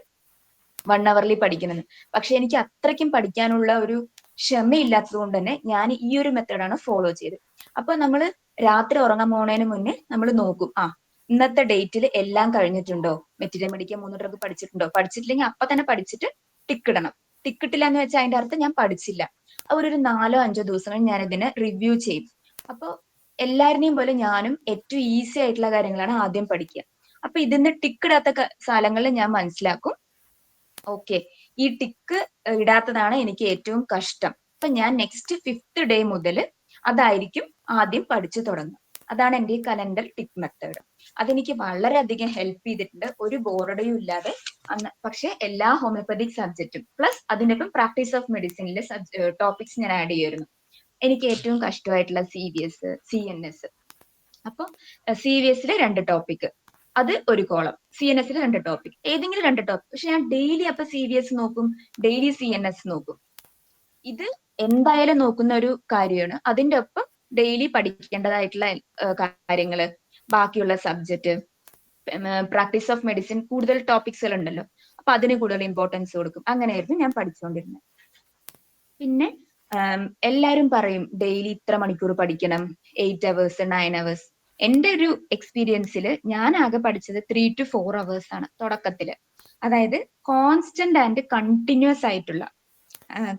1 അവറിൽ പഠിക്കണമെന്ന്. പക്ഷെ എനിക്ക് അത്രയ്ക്കും പഠിക്കാനുള്ള ഒരു ക്ഷമയില്ലാത്തത് കൊണ്ട് തന്നെ ഞാൻ ഈ ഒരു മെത്തേഡാണ് ഫോളോ ചെയ്തത്. അപ്പൊ നമ്മൾ രാത്രി ഉറങ്ങാൻ പോണതിന് മുന്നേ നമ്മൾ നോക്കും, ഇന്നത്തെ ഡേറ്റിൽ എല്ലാം കഴിഞ്ഞിട്ടുണ്ടോ, മെറ്റീരിയ മെഡിക്ക 3 ഡ്രഗ് പഠിച്ചിട്ടുണ്ടോ. പഠിച്ചിട്ടില്ലെങ്കിൽ അപ്പൊ തന്നെ പഠിച്ചിട്ട് ടിക്കിടണം. ടിക്കിട്ടില്ല എന്ന് വെച്ചാൽ അതിന്റെ അർത്ഥം ഞാൻ പഠിച്ചില്ല. ഒരു 4-5 ദിവസങ്ങൾ ഞാൻ ഇതിനെ റിവ്യൂ ചെയ്യും. അപ്പൊ എല്ലാവരുടെയും പോലെ ഞാനും ഏറ്റവും ഈസി ആയിട്ടുള്ള കാര്യങ്ങളാണ് ആദ്യം പഠിക്കുക. അപ്പൊ ഇതിന്ന് ടിക്കിടാത്ത സ്ഥലങ്ങളിൽ ഞാൻ മനസ്സിലാക്കും, ഓക്കെ ഈ ടിക്ക് ഇടാത്തതാണ് എനിക്ക് ഏറ്റവും കഷ്ടം. അപ്പൊ ഞാൻ നെക്സ്റ്റ് 5th ഡേ മുതൽ അതായിരിക്കും ആദ്യം പഠിച്ചു തുടങ്ങുക. അതാണ് എന്റെ ഈ കലണ്ടർ ടിക്ക് മെത്തേഡ്. അതെനിക്ക് വളരെയധികം ഹെൽപ്പ് ചെയ്തിട്ടുണ്ട്, ഒരു ബോറടിയും ഇല്ലാതെ. പക്ഷെ എല്ലാ ഹോമിയോപ്പതിക് സബ്ജക്റ്റും പ്ലസ് അതിനൊപ്പം പ്രാക്ടീസ് ഓഫ് മെഡിസിനിലെ ടോപ്പിക്സ് ഞാൻ ആഡ് ചെയ്യുമായിരുന്നു. എനിക്ക് ഏറ്റവും കഷ്ടമായിട്ടുള്ള CVS, CNS. അപ്പൊ CVSലെ 2 ടോപ്പിക്, അത് ഒരു കോളം. CNSൽ 2 ടോപ്പിക്, ഏതെങ്കിലും 2 ടോപ്പിക്. പക്ഷെ ഞാൻ ഡെയിലി അപ്പൊ CVS നോക്കും, ഡെയിലി CNS നോക്കും. ഇത് എന്തായാലും നോക്കുന്ന ഒരു കാര്യമാണ്. അതിന്റെ ഒപ്പം ഡെയിലി പഠിക്കേണ്ടതായിട്ടുള്ള കാര്യങ്ങള്, ബാക്കിയുള്ള സബ്ജക്റ്റ്, പ്രാക്ടീസ് ഓഫ് മെഡിസിൻ കൂടുതൽ ടോപ്പിക്സുകൾ ഉണ്ടല്ലോ, അപ്പൊ അതിന് കൂടുതൽ ഇമ്പോർട്ടൻസ് കൊടുക്കും. അങ്ങനെയായിരുന്നു ഞാൻ പഠിച്ചുകൊണ്ടിരുന്നത്. പിന്നെ എല്ലാരും പറയും ഡെയിലി ഇത്ര മണിക്കൂർ പഠിക്കണം, 8 hours 9 hours. എന്റെ ഒരു എക്സ്പീരിയൻസിൽ ഞാൻ ആകെ പഠിച്ചത് 3 to 4 hours ആണ് തുടക്കത്തില്. അതായത് കോൺസ്റ്റന്റ് ആൻഡ് കണ്ടിന്യൂസ് ആയിട്ടുള്ള,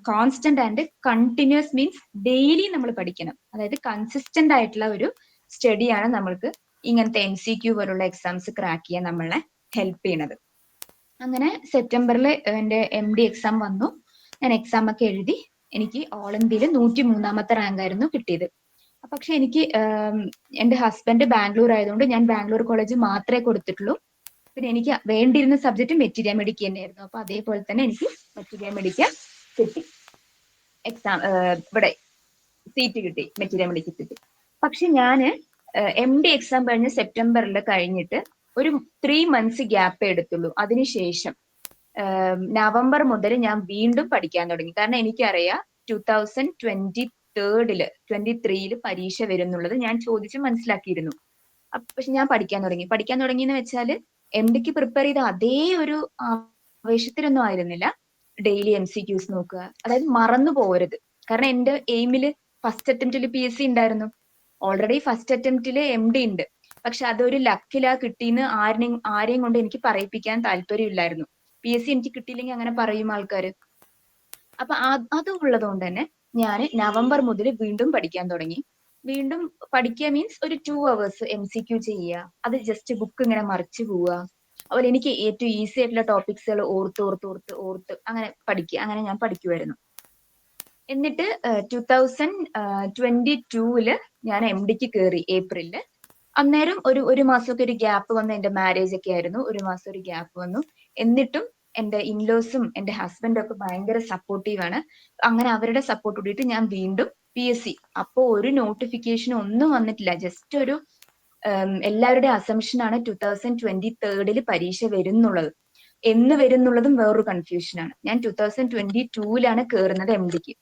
constant and continuous means daily നമ്മൾ പഠിക്കണം. അതായത് കൺസിസ്റ്റന്റ് ആയിട്ടുള്ള ഒരു സ്റ്റഡിയാണ് നമ്മൾക്ക് ഇങ്ങനത്തെ MCQ പോലുള്ള എക്സാംസ് ക്രാക്ക് ചെയ്യാൻ നമ്മളെ ഹെൽപ്പ് ചെയ്യണത്. അങ്ങനെ സെപ്റ്റംബറിൽ എൻ്റെ MD എക്സാം വന്നു. ഞാൻ എക്സാം ഒക്കെ എഴുതി. എനിക്ക് ഓൾ ഇന്ത്യയിൽ 103ാമത്തെ റാങ്ക് ആയിരുന്നു കിട്ടിയത്. പക്ഷെ എനിക്ക് എൻ്റെ ഹസ്ബൻഡ് ബാംഗ്ലൂർ ആയതുകൊണ്ട് ഞാൻ ബാംഗ്ലൂർ കോളേജ് മാത്രമേ കൊടുത്തിട്ടുള്ളൂ. പിന്നെ എനിക്ക് വേണ്ടിയിരുന്ന സബ്ജക്ട് മെറ്റീരിയൽ മെഡിക്ക തന്നെയായിരുന്നു. അപ്പൊ അതേപോലെ തന്നെ എനിക്ക് മെറ്റീരിയൽ മെഡിക്ക കിട്ടി. എക്സാം ഇവിടെ സീറ്റ് കിട്ടി, മെറ്റീരിയൽ മെഡിക്ക കിട്ടി. പക്ഷെ ഞാൻ MD എക്സാം കഴിഞ്ഞ് സെപ്റ്റംബറിൽ കഴിഞ്ഞിട്ട് ഒരു 3 months ഗ്യാപ്പ് എടുത്തുള്ളൂ. അതിനുശേഷം നവംബർ മുതൽ ഞാൻ വീണ്ടും പഠിക്കാൻ തുടങ്ങി. കാരണം എനിക്കറിയാം 2023 പരീക്ഷ വരും എന്നുള്ളത് ഞാൻ ചോദിച്ച് മനസ്സിലാക്കിയിരുന്നു. പക്ഷെ ഞാൻ പഠിക്കാൻ തുടങ്ങി എന്ന് വെച്ചാൽ MDക്ക് പ്രിപ്പയർ ചെയ്ത അതേ ഒരു ആവേശത്തിലൊന്നും ആയിരുന്നില്ല. ഡെയിലി MCQs നോക്കുക, അതായത് മറന്നു പോകരുത്. കാരണം എന്റെ എയിമില് ഫസ്റ്റ് അറ്റംപ്റ്റിൽ PSC ഉണ്ടായിരുന്നു. ഓൾറെഡി ഫസ്റ്റ് അറ്റംപ്റ്റിൽ MD ഉണ്ട്. പക്ഷെ അതൊരു ലക്കിലാ കിട്ടിയെന്ന് ആരെയും കൊണ്ട് എനിക്ക് പറയിപ്പിക്കാൻ താല്പര്യമില്ലായിരുന്നു. PSC എനിക്ക് കിട്ടിയില്ലെങ്കിൽ അങ്ങനെ പറയും ആൾക്കാര്. അപ്പൊ അത് ഉള്ളത് കൊണ്ട് തന്നെ ഞാൻ നവംബർ മുതൽ വീണ്ടും പഠിക്കാൻ തുടങ്ങി. വീണ്ടും പഠിക്കുക മീൻസ് ഒരു 2 hours MCQ ചെയ്യുക, അത് ജസ്റ്റ് ബുക്ക് ഇങ്ങനെ മറിച്ചു പോവുക. അതുപോലെ എനിക്ക് ഏറ്റവും ഈസി ആയിട്ടുള്ള ടോപ്പിക്സുകൾ ഓർത്ത് അങ്ങനെ പഠിക്കുക. അങ്ങനെ ഞാൻ പഠിക്കുമായിരുന്നു. എന്നിട്ട് 2022 ഞാൻ MDക്ക് കയറി ഏപ്രിലില്. അന്നേരം ഒരു മാസമൊക്കെ ഒരു ഗ്യാപ്പ് വന്നു. എന്റെ മാരേജ് ഒക്കെ ആയിരുന്നു. ഒരു മാസം ഒരു ഗ്യാപ്പ് വന്നു. എന്നിട്ടും എന്റെ ഇൻലോസും എന്റെ ഹസ്ബൻഡും ഒക്കെ ഭയങ്കര സപ്പോർട്ടീവാണ്. അങ്ങനെ അവരുടെ സപ്പോർട്ട് കൂടിയിട്ട് ഞാൻ വീണ്ടും PSC. അപ്പോ ഒരു നോട്ടിഫിക്കേഷൻ ഒന്നും വന്നിട്ടില്ല. ജസ്റ്റ് ഒരു എല്ലാവരുടെ അസംഷൻ ആണ് 2023 പരീക്ഷ വരുന്നുള്ളത്. എന്ന് വരുന്നുള്ളതും വേറൊരു കൺഫ്യൂഷനാണ്. ഞാൻ 2022 കയറുന്നത് MDക്ക്.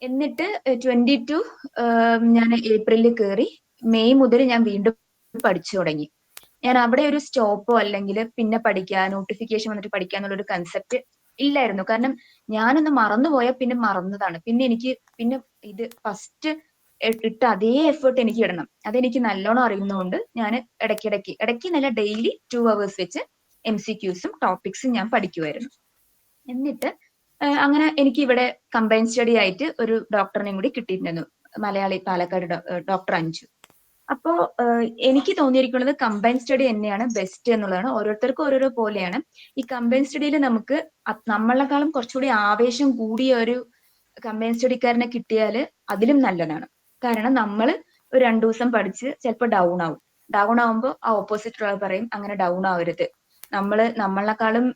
എന്നിട്ട് 22 ഞാൻ ഏപ്രിലിൽ കയറി. മെയ് മുതൽ ഞാൻ വീണ്ടും പഠിച്ചു തുടങ്ങി. ഞാൻ അവിടെ ഒരു സ്റ്റോപ്പോ അല്ലെങ്കിൽ പിന്നെ പഠിക്കുക, നോട്ടിഫിക്കേഷൻ വന്നിട്ട് പഠിക്കുക എന്നുള്ളൊരു കൺസെപ്റ്റ് ഇല്ലായിരുന്നു. കാരണം ഞാനൊന്ന് മറന്നുപോയാൽ പിന്നെ മറന്നതാണ്. പിന്നെ ഇത് ഫസ്റ്റ് ഇട്ട അതേ എഫേർട്ട് എനിക്ക് ഇടണം. അതെനിക്ക് നല്ലോണം അറിയുന്നതുകൊണ്ട് ഞാൻ ഇടയ്ക്ക് നല്ല ഡെയിലി 2 hours വെച്ച് MCQസും ടോപ്പിക്സും ഞാൻ പഠിക്കുമായിരുന്നു. എന്നിട്ട് അങ്ങനെ എനിക്ക് ഇവിടെ കമ്പൈൻ സ്റ്റഡി ആയിട്ട് ഒരു ഡോക്ടറിനെയും കൂടി കിട്ടിയിട്ടുണ്ടായിരുന്നു, മലയാളി, പാലക്കാട്, ഡോക്ടർ അഞ്ജു. അപ്പോ എനിക്ക് തോന്നിയിരിക്കുന്നത് കമ്പൈൻ സ്റ്റഡി തന്നെയാണ് ബെസ്റ്റ് എന്നുള്ളതാണ്. ഓരോരുത്തർക്കും ഓരോരോ പോലെയാണ്. ഈ കമ്പൈൻ സ്റ്റഡിയിൽ നമുക്ക് നമ്മളെക്കാളും കുറച്ചുകൂടി ആവേശം കൂടിയ ഒരു കമ്പൈൻ സ്റ്റഡിക്കാരനെ കിട്ടിയാൽ അതിലും നല്ലതാണ്. കാരണം നമ്മൾ ഒരു 2 ദിവസം പഠിച്ച് ചിലപ്പോൾ ഡൗൺ ആവുമ്പോൾ ആ ഓപ്പോസിറ്റ് ഉള്ള പറയും അങ്ങനെ ഡൗൺ ആവരുത്, നമ്മളെക്കാളും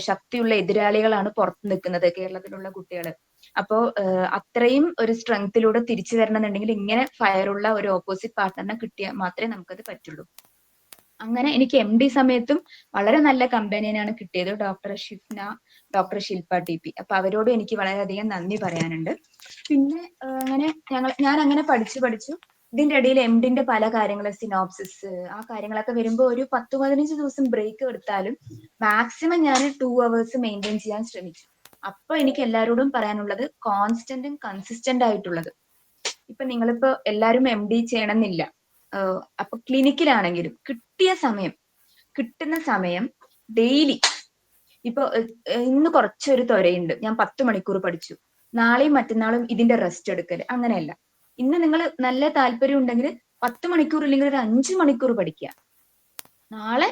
ശക്തിയുള്ള എതിരാളികളാണ് പുറത്ത് നിൽക്കുന്നത് കേരളത്തിലുള്ള കുട്ടികൾ. അപ്പോ അത്രയും ഒരു സ്ട്രെങ്ത്തിലൂടെ തിരിച്ചു വരണമെന്നുണ്ടെങ്കിൽ ഇങ്ങനെ ഫയറുള്ള ഒരു ഓപ്പോസിറ്റ് പാർട്ട്ണറിനെ കിട്ടിയാൽ മാത്രമേ നമുക്കത് പറ്റുള്ളൂ. അങ്ങനെ എനിക്ക് MD സമയത്തും വളരെ നല്ല കമ്പനിയാണ് കിട്ടിയത്, ഡോക്ടർ ഷിഫ്ന, ഡോക്ടർ ശില്പ TP. അപ്പൊ അവരോട് എനിക്ക് വളരെയധികം നന്ദി പറയാനുണ്ട്. പിന്നെ ഞാൻ അങ്ങനെ പഠിച്ചു. ഇതിന്റെ ഇടയിൽ MDന്റെ പല കാര്യങ്ങളും, സിനോപ്സിസ്, ആ കാര്യങ്ങളൊക്കെ വരുമ്പോൾ ഒരു 10-15 ദിവസം ബ്രേക്ക് എടുത്താലും മാക്സിമം ഞാൻ 2 hours മെയിൻറ്റെയിൻ ചെയ്യാൻ ശ്രമിച്ചു. അപ്പൊ എനിക്ക് എല്ലാവരോടും പറയാനുള്ളത് കോൺസ്റ്റന്റും കൺസിസ്റ്റന്റ് ആയിട്ടുള്ളത്. ഇപ്പൊ നിങ്ങളിപ്പോ എല്ലാവരും MD ചെയ്യണമെന്നില്ല. അപ്പൊ ക്ലിനിക്കിലാണെങ്കിലും കിട്ടുന്ന സമയം ഡെയിലി, ഇപ്പൊ ഇന്ന് കുറച്ചൊരു ത്വരയുണ്ട്, ഞാൻ 10 മണിക്കൂർ പഠിച്ചു, നാളെയും മറ്റന്നാളും ഇതിന്റെ റെസ്റ്റ് എടുക്കൽ, അങ്ങനെയല്ല. ഇന്ന് നിങ്ങൾ നല്ല താല്പര്യം ഉണ്ടെങ്കിൽ 10 മണിക്കൂർ ഇല്ലെങ്കിൽ ഒരു 5 മണിക്കൂർ പഠിക്കുക, നാളെ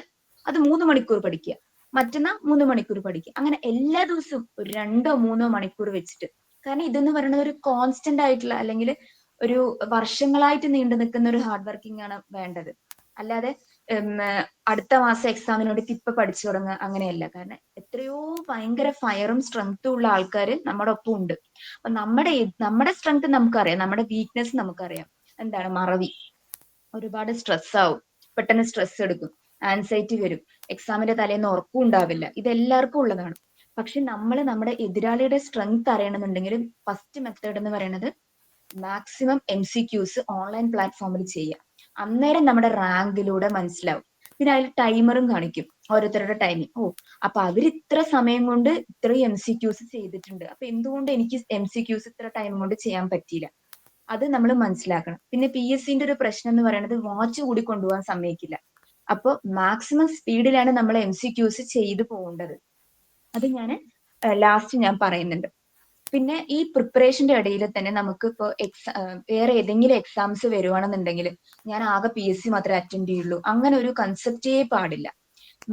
അത് 3 മണിക്കൂർ പഠിക്കുക, മറ്റന്നാൾ 3 മണിക്കൂർ പഠിക്കുക. അങ്ങനെ എല്ലാ ദിവസവും ഒരു 2-3 മണിക്കൂർ വെച്ചിട്ട്. കാരണം ഇതെന്ന് പറയുന്നത് ഒരു കോൺസ്റ്റന്റ് ആയിട്ടുള്ള അല്ലെങ്കിൽ ഒരു വർഷങ്ങളായിട്ട് നീണ്ടു നിൽക്കുന്ന ഒരു ഹാർഡ് വർക്കിംഗ് ആണ് വേണ്ടത്. അല്ലാതെ അടുത്ത മാസം എക്സാമിനോട് ഇപ്പൊ പഠിച്ചു തുടങ്ങുക, അങ്ങനെയല്ല. കാരണം എത്രയോ ഭയങ്കര ഫയറും സ്ട്രെങ്ത്തും ഉള്ള ആൾക്കാർ നമ്മുടെ ഒപ്പം ഉണ്ട്. അപ്പൊ നമ്മുടെ സ്ട്രെങ്ത് നമുക്കറിയാം, നമ്മുടെ വീക്ക്നെസ് നമുക്കറിയാം. എന്താണ്? മറവി, ഒരുപാട് സ്ട്രെസ് ആവും, പെട്ടെന്ന് സ്ട്രെസ് എടുക്കും, ആൻസൈറ്റി വരും, എക്സാമിന്റെ തലേന്ന് ഉറക്കം ഉണ്ടാവില്ല. ഇതെല്ലാവർക്കും ഉള്ളതാണ്. പക്ഷെ നമ്മുടെ എതിരാളിയുടെ സ്ട്രെങ്ത് അറിയണമെന്നുണ്ടെങ്കിൽ ഫസ്റ്റ് മെത്തേഡ് എന്ന് പറയുന്നത് മാക്സിമം MCQs ഓൺലൈൻ പ്ലാറ്റ്ഫോമിൽ ചെയ്യുക. അന്നേരം നമ്മുടെ റാങ്കിലൂടെ മനസ്സിലാവും. പിന്നെ അതിൽ ടൈമറും കാണിക്കും, ഓരോരുത്തരുടെ ടൈമിങ്. അപ്പൊ അവർ ഇത്ര സമയം കൊണ്ട് ഇത്രയും MCQs ചെയ്തിട്ടുണ്ട്, അപ്പൊ എന്തുകൊണ്ട് എനിക്ക് MCQs ഇത്ര ടൈം കൊണ്ട് ചെയ്യാൻ പറ്റിയില്ല? അത് നമ്മൾ മനസ്സിലാക്കണം. പിന്നെ PSCന്റെ ഒരു പ്രശ്നം എന്ന് പറയുന്നത് വാച്ച് കൂടി കൊണ്ടുപോകാൻ സമ്മതിക്കില്ല. അപ്പൊ മാക്സിമം സ്പീഡിലാണ് നമ്മൾ MCQs ചെയ്തു പോകേണ്ടത്. അത് ലാസ്റ്റ് ഞാൻ പറയുന്നുണ്ട്. പിന്നെ ഈ പ്രിപ്പറേഷന്റെ ഇടയിൽ തന്നെ നമുക്ക് ഇപ്പോൾ വേറെ ഏതെങ്കിലും എക്സാംസ് വരുവാണെന്നുണ്ടെങ്കിൽ ഞാൻ ആകെ PSC മാത്രമേ അറ്റൻഡ് ചെയ്യുള്ളൂ, അങ്ങനെ ഒരു കൺസെപ്റ്റേ പാടില്ല.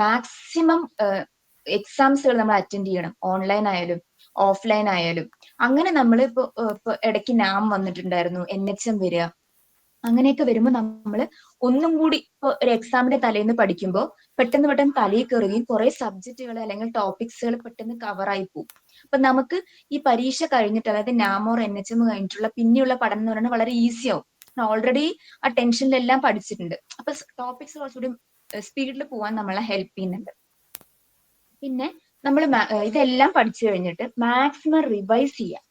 മാക്സിമം എക്സാംസുകൾ നമ്മൾ അറ്റൻഡ് ചെയ്യണം, ഓൺലൈൻ ആയാലും ഓഫ്ലൈൻ ആയാലും. അങ്ങനെ നമ്മൾ ഇപ്പൊ ഇടയ്ക്ക് നാം വന്നിട്ടുണ്ടായിരുന്നു, NHM വരിക, അങ്ങനെയൊക്കെ വരുമ്പോൾ നമ്മൾ ഒന്നും കൂടി ഇപ്പൊ ഒരു എക്സാമിന്റെ തലേന്ന് പഠിക്കുമ്പോൾ പെട്ടെന്ന് തലയിൽ കയറുകയും കുറെ സബ്ജക്റ്റുകൾ അല്ലെങ്കിൽ ടോപ്പിക്സുകൾ പെട്ടെന്ന് കവറായി പോകും. അപ്പൊ നമുക്ക് ഈ പരീക്ഷ കഴിഞ്ഞിട്ട്, അതായത് നാം ഓർ NHM കഴിഞ്ഞിട്ടുള്ള പിന്നെയുള്ള പഠനം എന്ന് പറയുന്നത് വളരെ ഈസി ആവും. ഓൾറെഡി ആ ടെൻഷനിലെല്ലാം പഠിച്ചിട്ടുണ്ട്. അപ്പൊ ടോപ്പിക്സ് കുറച്ചുകൂടി സ്പീഡിൽ പോകാൻ നമ്മളെ ഹെൽപ്പ് ചെയ്യുന്നുണ്ട്. പിന്നെ നമ്മൾ ഇതെല്ലാം പഠിച്ചു കഴിഞ്ഞിട്ട് മാക്സിമം റിവൈസ് ചെയ്യുക.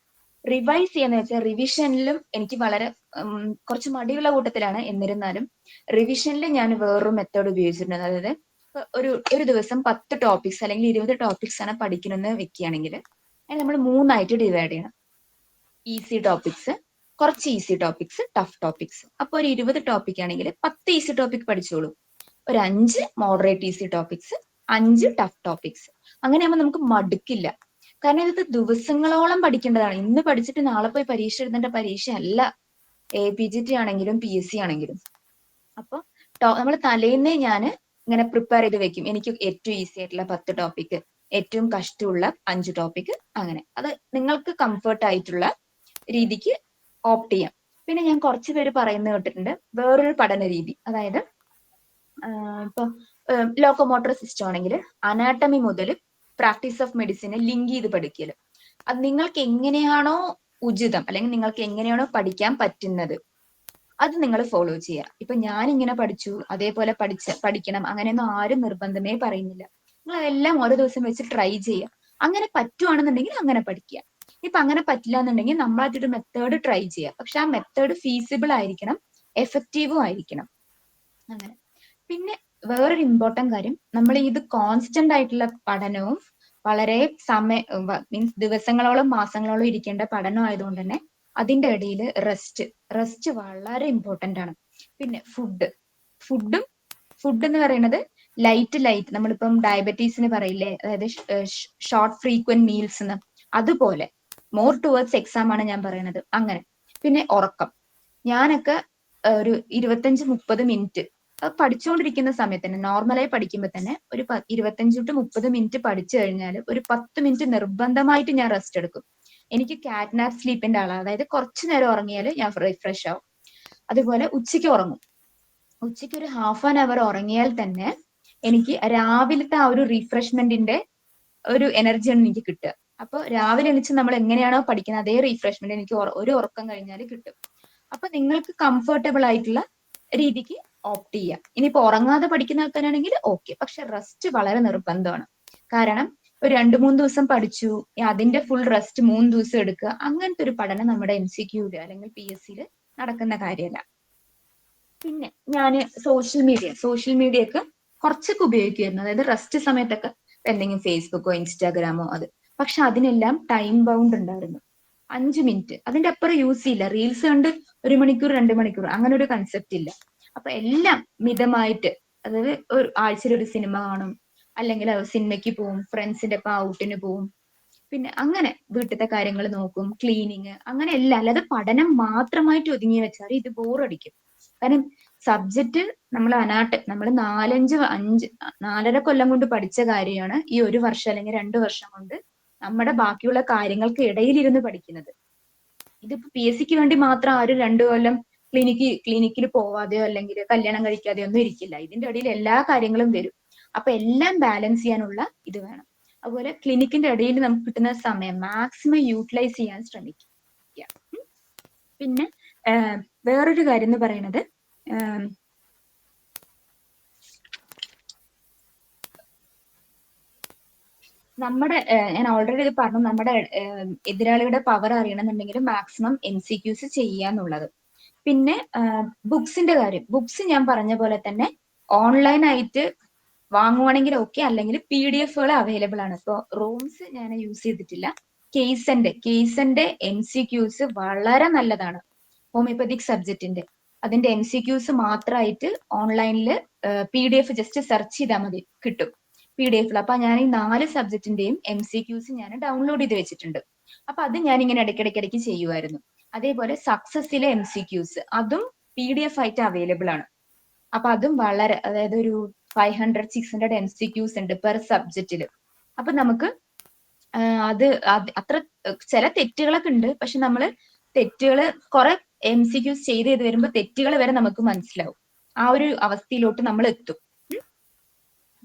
റിവൈസ് ചെയ്യാന്ന് വെച്ചാൽ റിവിഷനിലും എനിക്ക് വളരെ കുറച്ച് മടിയുള്ള കൂട്ടത്തിലാണ്. എന്നിരുന്നാലും റിവിഷനിൽ ഞാൻ വേറൊരു മെത്തേഡ് ഉപയോഗിച്ചിട്ടുണ്ട്. അതായത് ഒരു ദിവസം 10 ടോപ്പിക്സ് അല്ലെങ്കിൽ 20 ടോപ്പിക്സ് ആണ് പഠിക്കണമെന്ന് വെക്കുകയാണെങ്കിൽ അത് നമ്മൾ 3ആയിട്ട് ഡിവൈഡ് ചെയ്യണം. ഈസി ടോപ്പിക്സ്, കുറച്ച് ഈസി ടോപ്പിക്സ്, ടഫ് ടോപ്പിക്സ്. അപ്പൊ ഒരു 20 ടോപ്പിക് ആണെങ്കിൽ 10 ഈസി ടോപ്പിക് പഠിച്ചോളൂ, ഒരു 5 moderate easy topics, 5 tough topics. അങ്ങനെയാകുമ്പോൾ നമുക്ക് മടുക്കില്ല. കാരണം ഇത് ദിവസങ്ങളോളം പഠിക്കേണ്ടതാണ്. ഇന്ന് പഠിച്ചിട്ട് നാളെ പോയി പരീക്ഷ എഴുതേണ്ട പരീക്ഷ അല്ല APGT ആണെങ്കിലും PSC ആണെങ്കിലും. അപ്പൊ നമ്മൾ തലേന്നേ ഞാൻ ഇങ്ങനെ പ്രിപ്പയർ ചെയ്ത് വെക്കും. എനിക്ക് ഏറ്റവും ഈസി ആയിട്ടുള്ള 10 ടോപ്പിക്, ഏറ്റവും കഷ്ടമുള്ള 5 ടോപ്പിക്, അങ്ങനെ. അത് നിങ്ങൾക്ക് കംഫർട്ട് ആയിട്ടുള്ള രീതിക്ക് ഓപ്റ്റ് ചെയ്യാം. പിന്നെ ഞാൻ കുറച്ച് പേര് പറയുന്നത് കേട്ടിട്ടുണ്ട് വേറൊരു പഠന രീതി. അതായത് ഇപ്പൊ ലോക്കോമോട്ടർ സിസ്റ്റം ആണെങ്കിൽ അനാട്ടമി മുതൽ പ്രാക്ടീസ് ഓഫ് മെഡിസിനെ ലിങ്ക് ചെയ്ത് പഠിക്കല്. അത് നിങ്ങൾക്ക് എങ്ങനെയാണോ ഉചിതം, അല്ലെങ്കിൽ നിങ്ങൾക്ക് എങ്ങനെയാണോ പഠിക്കാൻ പറ്റുന്നത്, അത് നിങ്ങൾ ഫോളോ ചെയ്യുക. ഇപ്പൊ ഞാൻ ഇങ്ങനെ പഠിച്ചു അതേപോലെ പഠിക്കണം അങ്ങനെയൊന്നും ആരും നിർബന്ധമേ പറയുന്നില്ല. നിങ്ങൾ അതെല്ലാം ഓരോ ദിവസം വെച്ച് ട്രൈ ചെയ്യുക. അങ്ങനെ പറ്റുവാണെന്നുണ്ടെങ്കിൽ അങ്ങനെ പഠിക്കുക. ഇപ്പൊ അങ്ങനെ പറ്റില്ല എന്നുണ്ടെങ്കിൽ നമ്മളായിട്ടൊരു മെത്തേഡ് ട്രൈ ചെയ്യുക. പക്ഷെ ആ മെത്തേഡ് ഫീസിബിൾ ആയിരിക്കണം, എഫക്റ്റീവും ആയിരിക്കണം. അങ്ങനെ. പിന്നെ വേറൊരു ഇമ്പോർട്ടന്റ് കാര്യം, നമ്മൾ ഇത് കോൺസ്റ്റന്റ് ആയിട്ടുള്ള പഠനവും വളരെ മീൻസ് ദിവസങ്ങളോളം മാസങ്ങളോളം ഇരിക്കേണ്ട പഠനം ആയതുകൊണ്ട് തന്നെ അതിന്റെ ഇടയിൽ റെസ്റ്റ് വളരെ ഇമ്പോർട്ടന്റ് ആണ്. പിന്നെ ഫുഡ് എന്ന് പറയുന്നത് ലൈറ്റ് നമ്മളിപ്പം ഡയബറ്റീസിന് പറയില്ലേ, അതായത് ഷോർട്ട് ഫ്രീക്വന്റ് മീൽസ് എന്ന്, അതുപോലെ മോർ ടുവേർഡ്സ് എക്സാം ആണ് ഞാൻ പറയുന്നത്. അങ്ങനെ. പിന്നെ ഉറക്കം. ഞാനൊക്കെ ഒരു 25-30 മിനിറ്റ് പഠിച്ചുകൊണ്ടിരിക്കുന്ന സമയത്ത് തന്നെ, നോർമലായി പഠിക്കുമ്പോൾ തന്നെ ഒരു 25-30 മിനിറ്റ് പഠിച്ചു കഴിഞ്ഞാൽ ഒരു 10 മിനിറ്റ് നിർബന്ധമായിട്ട് ഞാൻ റെസ്റ്റ് എടുക്കും. എനിക്ക് കാറ്റ് നാപ്പ് സ്ലീപ്പിന്റെ ആളാണ്. അതായത് കുറച്ചു നേരം ഉറങ്ങിയാൽ ഞാൻ റിഫ്രഷ് ആവും. അതുപോലെ ഉച്ചയ്ക്ക് ഉറങ്ങും. ഉച്ചയ്ക്ക് ഒരു ഹാഫ് ആൻ അവർ ഉറങ്ങിയാൽ തന്നെ എനിക്ക് രാവിലത്തെ ആ ഒരു റിഫ്രഷ്മെന്റിന്റെ ഒരു എനർജിയാണ് എനിക്ക് കിട്ടുക. അപ്പൊ രാവിലെ എണീച്ച് നമ്മൾ എങ്ങനെയാണോ പഠിക്കുന്നത് അതേ റിഫ്രഷ്മെന്റ് എനിക്ക് ഒരു ഉറക്കം കഴിഞ്ഞാൽ കിട്ടും. അപ്പൊ നിങ്ങൾക്ക് കംഫർട്ടബിൾ ആയിട്ടുള്ള രീതിക്ക് ഓപ്റ്റ് ചെയ്യാം. ഇനിയിപ്പോ ഉറങ്ങാതെ പഠിക്കുന്ന ആൾക്കാരാണെങ്കിൽ ഓക്കെ, പക്ഷെ റെസ്റ്റ് വളരെ നിർബന്ധമാണ്. കാരണം ഒരു 2-3 ദിവസം പഠിച്ചു, അതിന്റെ ഫുൾ റെസ്റ്റ് 3 ദിവസം എടുക്കുക, അങ്ങനത്തെ ഒരു പഠനം നമ്മുടെ MCQല് അല്ലെങ്കിൽ PSCയിൽ നടക്കുന്ന കാര്യമല്ല. പിന്നെ ഞാന് സോഷ്യൽ മീഡിയ ഒക്കെ കുറച്ചൊക്കെ ഉപയോഗിക്കുമായിരുന്നു. അതായത് റെസ്റ്റ് സമയത്തൊക്കെ എന്തെങ്കിലും ഫേസ്ബുക്കോ ഇൻസ്റ്റാഗ്രാമോ അത്. പക്ഷെ അതിനെല്ലാം ടൈം ബൗണ്ട് ഉണ്ടായിരുന്നു. 5 മിനിറ്റ്, അതിന്റെ അപ്പുറം യൂസ് ചെയ്യില്ല. റീൽസ് കണ്ട് 1 മണിക്കൂർ 2 മണിക്കൂർ അങ്ങനെ ഒരു കൺസെപ്റ്റ് ഇല്ല. അപ്പൊ എല്ലാം മിതമായിട്ട്, അതായത് ഒരു ആഴ്ചയിൽ ഒരു സിനിമ കാണും, അല്ലെങ്കിൽ സിനിമയ്ക്ക് പോവും, ഫ്രണ്ട്സിന്റെ ഒപ്പം ഔട്ടിന് പോവും, പിന്നെ അങ്ങനെ വീട്ടിലത്തെ കാര്യങ്ങൾ നോക്കും, ക്ലീനിങ്, അങ്ങനെ എല്ലാം. അല്ലാതെ പഠനം മാത്രമായിട്ട് ഒതുങ്ങി വെച്ചാൽ ഇത് ബോറടിക്കും. കാരണം സബ്ജക്റ്റ് നമ്മൾ 4-5 കൊല്ലം കൊണ്ട് പഠിച്ച കാര്യമാണ് ഈ 1 വർഷം അല്ലെങ്കിൽ 2 വർഷം കൊണ്ട് നമ്മുടെ ബാക്കിയുള്ള കാര്യങ്ങൾക്ക് ഇടയിലിരുന്ന് പഠിക്കുന്നത്. ഇതിപ്പോ PSCക്ക് വേണ്ടി മാത്രം ആരും 2 കൊല്ലം ക്ലിനിക്കിൽ പോവാതെയോ അല്ലെങ്കിൽ കല്യാണം കഴിക്കാതെയോ ഒന്നും ഇരിക്കില്ല. ഇതിന്റെ ഇടയിൽ എല്ലാ കാര്യങ്ങളും വരും. അപ്പൊ എല്ലാം ബാലൻസ് ചെയ്യാനുള്ള ഇത് വേണം. അതുപോലെ ക്ലിനിക്കിന്റെ ഇടയിൽ നമുക്ക് കിട്ടുന്ന സമയം മാക്സിമം യൂട്ടിലൈസ് ചെയ്യാൻ ശ്രമിക്കുക. പിന്നെ വേറൊരു കാര്യം എന്ന് പറയുന്നത്, നമ്മുടെ ഞാൻ ഓൾറെഡി ഇത് പറഞ്ഞു, നമ്മുടെ എതിരാളിയുടെ പവർ അറിയണമെന്നുണ്ടെങ്കിൽ മാക്സിമം MCQs ചെയ്യാന്നുള്ളത്. പിന്നെ ബുക്സിന്റെ കാര്യം, ബുക്സ് ഞാൻ പറഞ്ഞ പോലെ തന്നെ ഓൺലൈൻ ആയിട്ട് വാങ്ങുവാണെങ്കിൽ ഓക്കെ, അല്ലെങ്കിൽ PDF അവൈലബിൾ ആണ്. ഇപ്പൊ റൂംസ് ഞാൻ യൂസ് ചെയ്തിട്ടില്ല. കേസന്റെ MCQs വളരെ നല്ലതാണ്. ഹോമിയോപ്പതിക് സബ്ജക്റ്റിന്റെ അതിന്റെ MCQs മാത്രമായിട്ട് ഓൺലൈനിൽ PDF ജസ്റ്റ് സെർച്ച് ചെയ്താൽ മതി, കിട്ടും PDF. അപ്പൊ ഞാൻ ഈ 4 സബ്ജക്റ്റിന്റെയും MCQs ഞാൻ ഡൗൺലോഡ് ചെയ്ത് വെച്ചിട്ടുണ്ട്. അപ്പൊ അത് ഞാൻ ഇങ്ങനെ ഇടയ്ക്കിടയ്ക്ക് ചെയ്യുമായിരുന്നു. അതേപോലെ സക്സസിലെ MCQs അതും PDF ആയിട്ട് അവൈലബിൾ ആണ്. അപ്പൊ അതും വളരെ, അതായത് ഒരു 500-600 MCQs ഉണ്ട് പെർ സബ്ജക്റ്റില്. അപ്പൊ നമുക്ക് അത് അത്ര ചില തെറ്റുകളൊക്കെ ഉണ്ട്, പക്ഷെ നമ്മള് തെറ്റുകള് കുറെ MCQs ചെയ്ത് വരുമ്പോ തെറ്റുകൾ വരെ നമുക്ക് മനസ്സിലാവും. ആ ഒരു അവസ്ഥയിലോട്ട് നമ്മൾ എത്തും.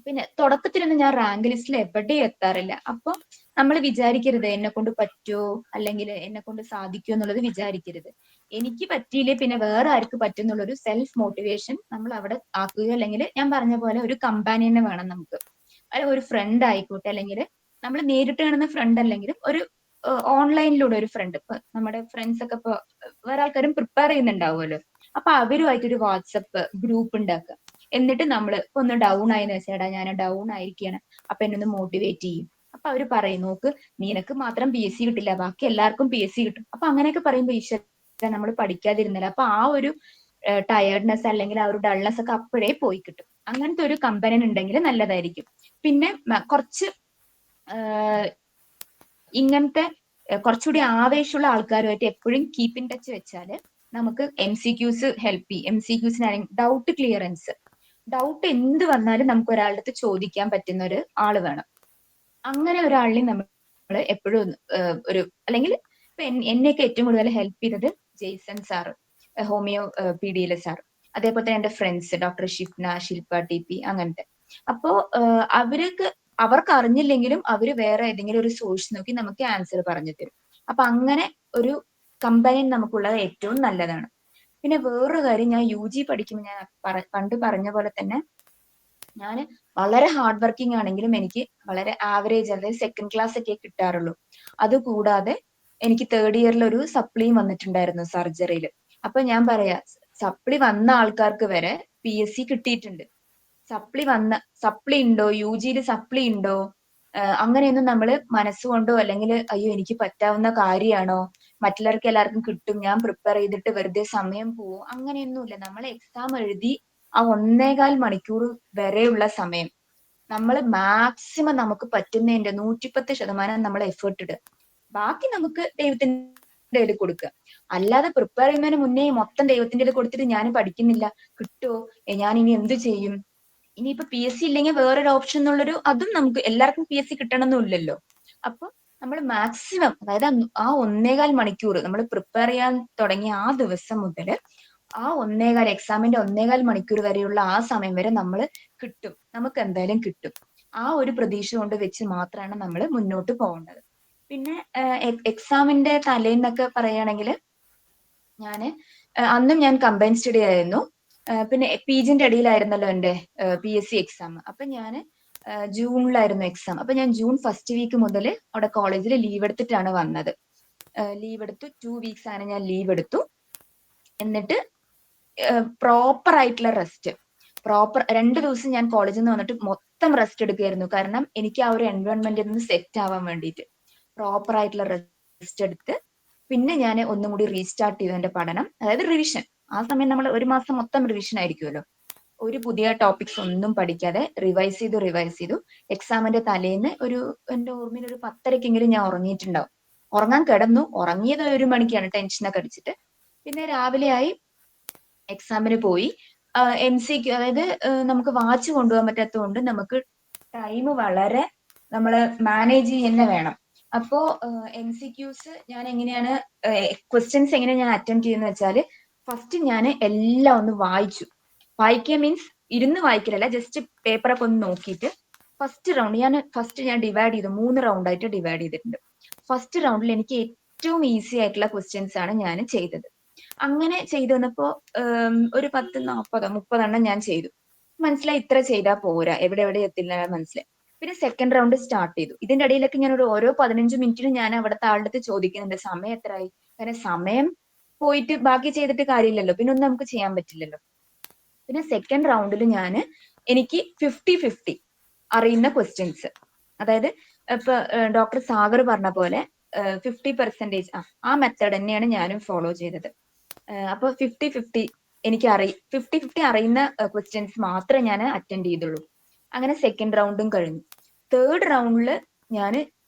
പിന്നെ തുടക്കത്തിലൊന്നും ഞാൻ റാങ്ക് ലിസ്റ്റിൽ എവിടെയും എത്താറില്ല. അപ്പൊ നമ്മൾ വിചാരിക്കരുത് എന്നെ കൊണ്ട് പറ്റുമോ അല്ലെങ്കിൽ എന്നെ കൊണ്ട് സാധിക്കുമോ എന്നുള്ളത് വിചാരിക്കരുത്. എനിക്ക് പറ്റിയില്ലേ പിന്നെ വേറെ ആർക്ക് പറ്റും എന്നുള്ളൊരു സെൽഫ് മോട്ടിവേഷൻ നമ്മൾ അവിടെ ആക്കുകയോ, അല്ലെങ്കിൽ ഞാൻ പറഞ്ഞ പോലെ ഒരു കമ്പാനിയനെ വേണം നമുക്ക്. അല്ലെങ്കിൽ ഒരു ഫ്രണ്ട് ആയിക്കോട്ടെ, അല്ലെങ്കിൽ നമ്മൾ നേരിട്ട് കാണുന്ന ഫ്രണ്ട് അല്ലെങ്കിലും ഒരു ഓൺലൈനിലൂടെ ഒരു ഫ്രണ്ട്. ഇപ്പൊ നമ്മുടെ ഫ്രണ്ട്സ് ഒക്കെ ഇപ്പൊ വേറെ ആൾക്കാരും പ്രിപ്പയർ ചെയ്യുന്നുണ്ടാവുമല്ലോ. അപ്പൊ അവരുമായിട്ടൊരു വാട്സപ്പ് ഗ്രൂപ്പ് ഉണ്ടാക്കുക. എന്നിട്ട് നമ്മൾ ഇപ്പൊ ഒന്ന് ഡൗൺ ആയെന്ന് വെച്ചാൽ, ഞാൻ ഡൗൺ ആയിരിക്കുകയാണ്, അപ്പൊ എന്നെ ഒന്ന് മോട്ടിവേറ്റ് ചെയ്യും. അപ്പൊ അവര് പറയും, നോക്ക് നിനക്ക് മാത്രം PSC കിട്ടില്ല, ബാക്കി എല്ലാവർക്കും PSC കിട്ടും. അപ്പൊ അങ്ങനെയൊക്കെ പറയുമ്പോ ഈശ്വര നമ്മൾ പഠിക്കാതിരുന്നില്ല. അപ്പൊ ആ ഒരു ടയർഡ്നെസ് അല്ലെങ്കിൽ ആ ഒരു ഡൾനെസ് ഒക്കെ അപ്പോഴേ പോയി കിട്ടും. അങ്ങനത്തെ ഒരു കമ്പനി ഉണ്ടെങ്കിൽ നല്ലതായിരിക്കും. പിന്നെ കുറച്ച് ഇങ്ങനത്തെ കുറച്ചുകൂടി ആവേശമുള്ള ആൾക്കാരുമായിട്ട് എപ്പോഴും കീപ്പ് ഇൻ ടച്ച് വെച്ചാല് നമുക്ക് MCQs ഹെൽപ്പ് ചെയ്യും. MCQസിനാണെങ്കിൽ ഡൗട്ട് ക്ലിയറൻസ്, ഡൗട്ട് എന്ത് വന്നാലും നമുക്ക് ഒരാളുടെ അടുത്ത് ചോദിക്കാൻ പറ്റുന്ന ഒരു ആള് വേണം. അങ്ങനെ ഒരാളിനെ നമ്മൾ എപ്പോഴും ഒരു, അല്ലെങ്കിൽ ഇപ്പൊ എന്നെയൊക്കെ ഏറ്റവും കൂടുതൽ ഹെൽപ്പ് ചെയ്തത് ജെയ്സൺ സാറ്, ഹോമിയോ PDയിലെ സാർ, അതേപോലെ തന്നെ എന്റെ ഫ്രണ്ട്സ് ഡോക്ടർ ഷിഫ്ന, ശില്പ TP, അങ്ങനത്തെ. അപ്പോ അവർക്ക് അറിഞ്ഞില്ലെങ്കിലും അവര് വേറെ ഏതെങ്കിലും ഒരു സോഴ്സ് നോക്കി നമുക്ക് ആൻസർ പറഞ്ഞു തരും. അപ്പൊ അങ്ങനെ ഒരു കമ്പനി നമുക്കുള്ളത് ഏറ്റവും നല്ലതാണ്. പിന്നെ വേറൊരു കാര്യം, ഞാൻ UG പഠിക്കുമ്പോൾ ഞാൻ പണ്ട് പറഞ്ഞ പോലെ തന്നെ ഞാൻ വളരെ ഹാർഡ് വർക്കിംഗ് ആണെങ്കിലും എനിക്ക് വളരെ ആവറേജ്, അതായത് സെക്കൻഡ് ക്ലാസ് ഒക്കെ കിട്ടാറുള്ളൂ. അതുകൂടാതെ എനിക്ക് തേർഡ് ഇയറിൽ ഒരു സപ്ലിയും വന്നിട്ടുണ്ടായിരുന്നു സർജറിയിൽ. അപ്പൊ ഞാൻ പറയാ, സപ്ലി വന്ന ആൾക്കാർക്ക് വരെ PSC കിട്ടിയിട്ടുണ്ട്. സപ്ലി ഉണ്ടോ, UGയിൽ സപ്ലി ഉണ്ടോ, അങ്ങനെയൊന്നും നമ്മൾ മനസ്സുകൊണ്ടോ അല്ലെങ്കിൽ അയ്യോ എനിക്ക് പറ്റാവുന്ന കാര്യമാണോ, മറ്റുള്ളവർക്ക് എല്ലാവർക്കും കിട്ടും ഞാൻ പ്രിപ്പയർ ചെയ്തിട്ട് വെറുതെ സമയം പോവും, അങ്ങനെയൊന്നുമില്ല. നമ്മൾ എക്സാം എഴുതി ആ 1.25 മണിക്കൂർ വരെയുള്ള സമയം നമ്മൾ മാക്സിമം നമുക്ക് പറ്റുന്നതിന്റെ 110% നമ്മൾ എഫേർട്ട് ഇടുക. ബാക്കി നമുക്ക് ദൈവത്തിന്റെ കയ്യിൽ കൊടുക്കുക. അല്ലാതെ പ്രിപ്പയർ ചെയ്യുന്നതിന് മുന്നേ മൊത്തം ദൈവത്തിന്റെ കയ്യിൽ കൊടുത്തിട്ട് ഞാൻ പഠിക്കുന്നില്ല, കിട്ടുമോ, ഞാൻ ഇനി എന്ത് ചെയ്യും, ഇനിയിപ്പോ PSC ഇല്ലെങ്കിൽ വേറൊരു ഓപ്ഷൻ എന്നുള്ളൊരു, അതും നമുക്ക് എല്ലാവർക്കും PSC കിട്ടണമെന്നില്ലല്ലോ. അപ്പൊ നമ്മൾ മാക്സിമം, അതായത് ആ 1.25 മണിക്കൂർ നമ്മൾ പ്രിപ്പയർ ചെയ്യാൻ തുടങ്ങിയ ആ ദിവസം മുതൽ ആ എക്സാമിന്റെ 1.25 മണിക്കൂർ വരെയുള്ള ആ സമയം വരെ നമ്മൾ കിട്ടും, നമുക്ക് എന്തായാലും കിട്ടും. ആ ഒരു പ്രതീക്ഷ കൊണ്ട് വെച്ച് മാത്രമാണ് നമ്മൾ മുന്നോട്ട് പോകേണ്ടത്. പിന്നെ എക്സാമിന്റെ തലേന്നൊക്കെ പറയുകയാണെങ്കിൽ അന്നും ഞാൻ കമ്പൈൻ സ്റ്റഡി ആയിരുന്നു. പിന്നെ PGന്റെ ഇടയിലായിരുന്നല്ലോ എന്റെ PSC എക്സാം. അപ്പൊ ഞാൻ ജൂണിലായിരുന്നു എക്സാം. അപ്പൊ ഞാൻ ജൂൺ ഫസ്റ്റ് വീക്ക് മുതൽ അവിടെ കോളേജിൽ ലീവ് എടുത്തിട്ടാണ് വന്നത്. ലീവ് എടുത്തു, 2 weeks ആണ് ഞാൻ ലീവ് എടുത്തു. എന്നിട്ട് പ്രോപ്പർ ആയിട്ടുള്ള റെസ്റ്റ്, 2 ദിവസം ഞാൻ കോളേജിൽ നിന്ന് വന്നിട്ട് മൊത്തം റെസ്റ്റ് എടുക്കുകയായിരുന്നു. കാരണം എനിക്ക് ആ ഒരു എൻവയോൺമെന്റിൽ നിന്ന് സെറ്റ് ആവാൻ വേണ്ടിയിട്ട് പ്രോപ്പർ ആയിട്ടുള്ള റെസ്റ്റ് എടുത്ത് പിന്നെ ഞാൻ ഒന്നും കൂടി റീസ്റ്റാർട്ട് ചെയ്തു എന്റെ പഠനം, അതായത് റിവിഷൻ. ആ സമയം നമ്മൾ 1 മാസം മൊത്തം റിവിഷൻ ആയിരിക്കുമല്ലോ. ഒരു പുതിയ ടോപ്പിക്സ് ഒന്നും പഠിക്കാതെ റിവൈസ് ചെയ്തു. എക്സാമിന്റെ തലേന്ന് എന്റെ ഓർമ്മയിൽ ഒരു 10:30-ക്കെങ്കിലും ഞാൻ ഉറങ്ങിയിട്ടുണ്ടാവും. ഉറങ്ങാൻ കിടന്നു, ഉറങ്ങിയത് 1 മണിക്കാണ് ടെൻഷനൊക്കെ അടിച്ചിട്ട്. പിന്നെ രാവിലെ ആയി, എക്സാമിന് പോയി. MCQ, അതായത് നമുക്ക് വാച്ച് കൊണ്ടുപോകാൻ പറ്റാത്തതുകൊണ്ട് നമുക്ക് ടൈം വളരെ നമ്മൾ മാനേജ് തന്നെ വേണം. അപ്പോ MCQs ഞാൻ എങ്ങനെയാണ്, ക്വസ്റ്റ്യൻസ് എങ്ങനെയാണ് ഞാൻ അറ്റൻഡ് ചെയ്യുന്നത് വെച്ചാല്, ഫസ്റ്റ് ഞാൻ എല്ലാം ഒന്ന് വായിക്കുക മീൻസ് ഇരുന്ന് വായിക്കലല്ല, ജസ്റ്റ് പേപ്പറൊക്കെ ഒന്ന് നോക്കിയിട്ട് ഫസ്റ്റ് റൗണ്ട് ഞാൻ ഡിവൈഡ് ചെയ്തു, 3 റൗണ്ടായിട്ട് ഡിവൈഡ് ചെയ്തിട്ടുണ്ട്. ഫസ്റ്റ് റൗണ്ടിൽ എനിക്ക് ഏറ്റവും ഈസി ആയിട്ടുള്ള ക്വസ്റ്റ്യൻസ് ആണ് ഞാൻ ചെയ്തത്. അങ്ങനെ ചെയ്തു വന്നപ്പോ ഒരു 10-40-30 ഞാൻ ചെയ്തു. മനസ്സിലായി ഇത്ര ചെയ്താൽ പോരാ, എവിടെ എത്തില്ല മനസ്സിലായി. പിന്നെ സെക്കൻഡ് റൗണ്ട് സ്റ്റാർട്ട് ചെയ്തു. ഇതിന്റെ ഇടയിലൊക്കെ ഞാൻ ഓരോ 15 മിനിറ്റിനും ഞാൻ അവിടുത്തെ ആളുടെ അടുത്ത് ചോദിക്കുന്നുണ്ട് സമയം എത്രയായി. കാരണം സമയം പോയിട്ട് ബാക്കി ചെയ്തിട്ട് കാര്യമില്ലല്ലോ, പിന്നെ ഒന്നും നമുക്ക് ചെയ്യാൻ പറ്റില്ലല്ലോ. പിന്നെ സെക്കൻഡ് റൗണ്ടിൽ എനിക്ക് 50-50 അറിയുന്ന ക്വസ്റ്റ്യൻസ്, അതായത് ഇപ്പൊ ഡോക്ടർ സാഗർ പറഞ്ഞ പോലെ 50% ആ മെത്തേഡ് തന്നെയാണ് ഞാനും ഫോളോ ചെയ്തത്. അപ്പൊ 50-50 50-50 അറിയുന്ന ക്വസ്റ്റ്യൻസ് മാത്രമേ ഞാൻ അറ്റൻഡ് ചെയ്തുള്ളൂ. അങ്ങനെ സെക്കൻഡ് റൗണ്ടും കഴിഞ്ഞു. തേർഡ് റൗണ്ടിൽ ഞാൻ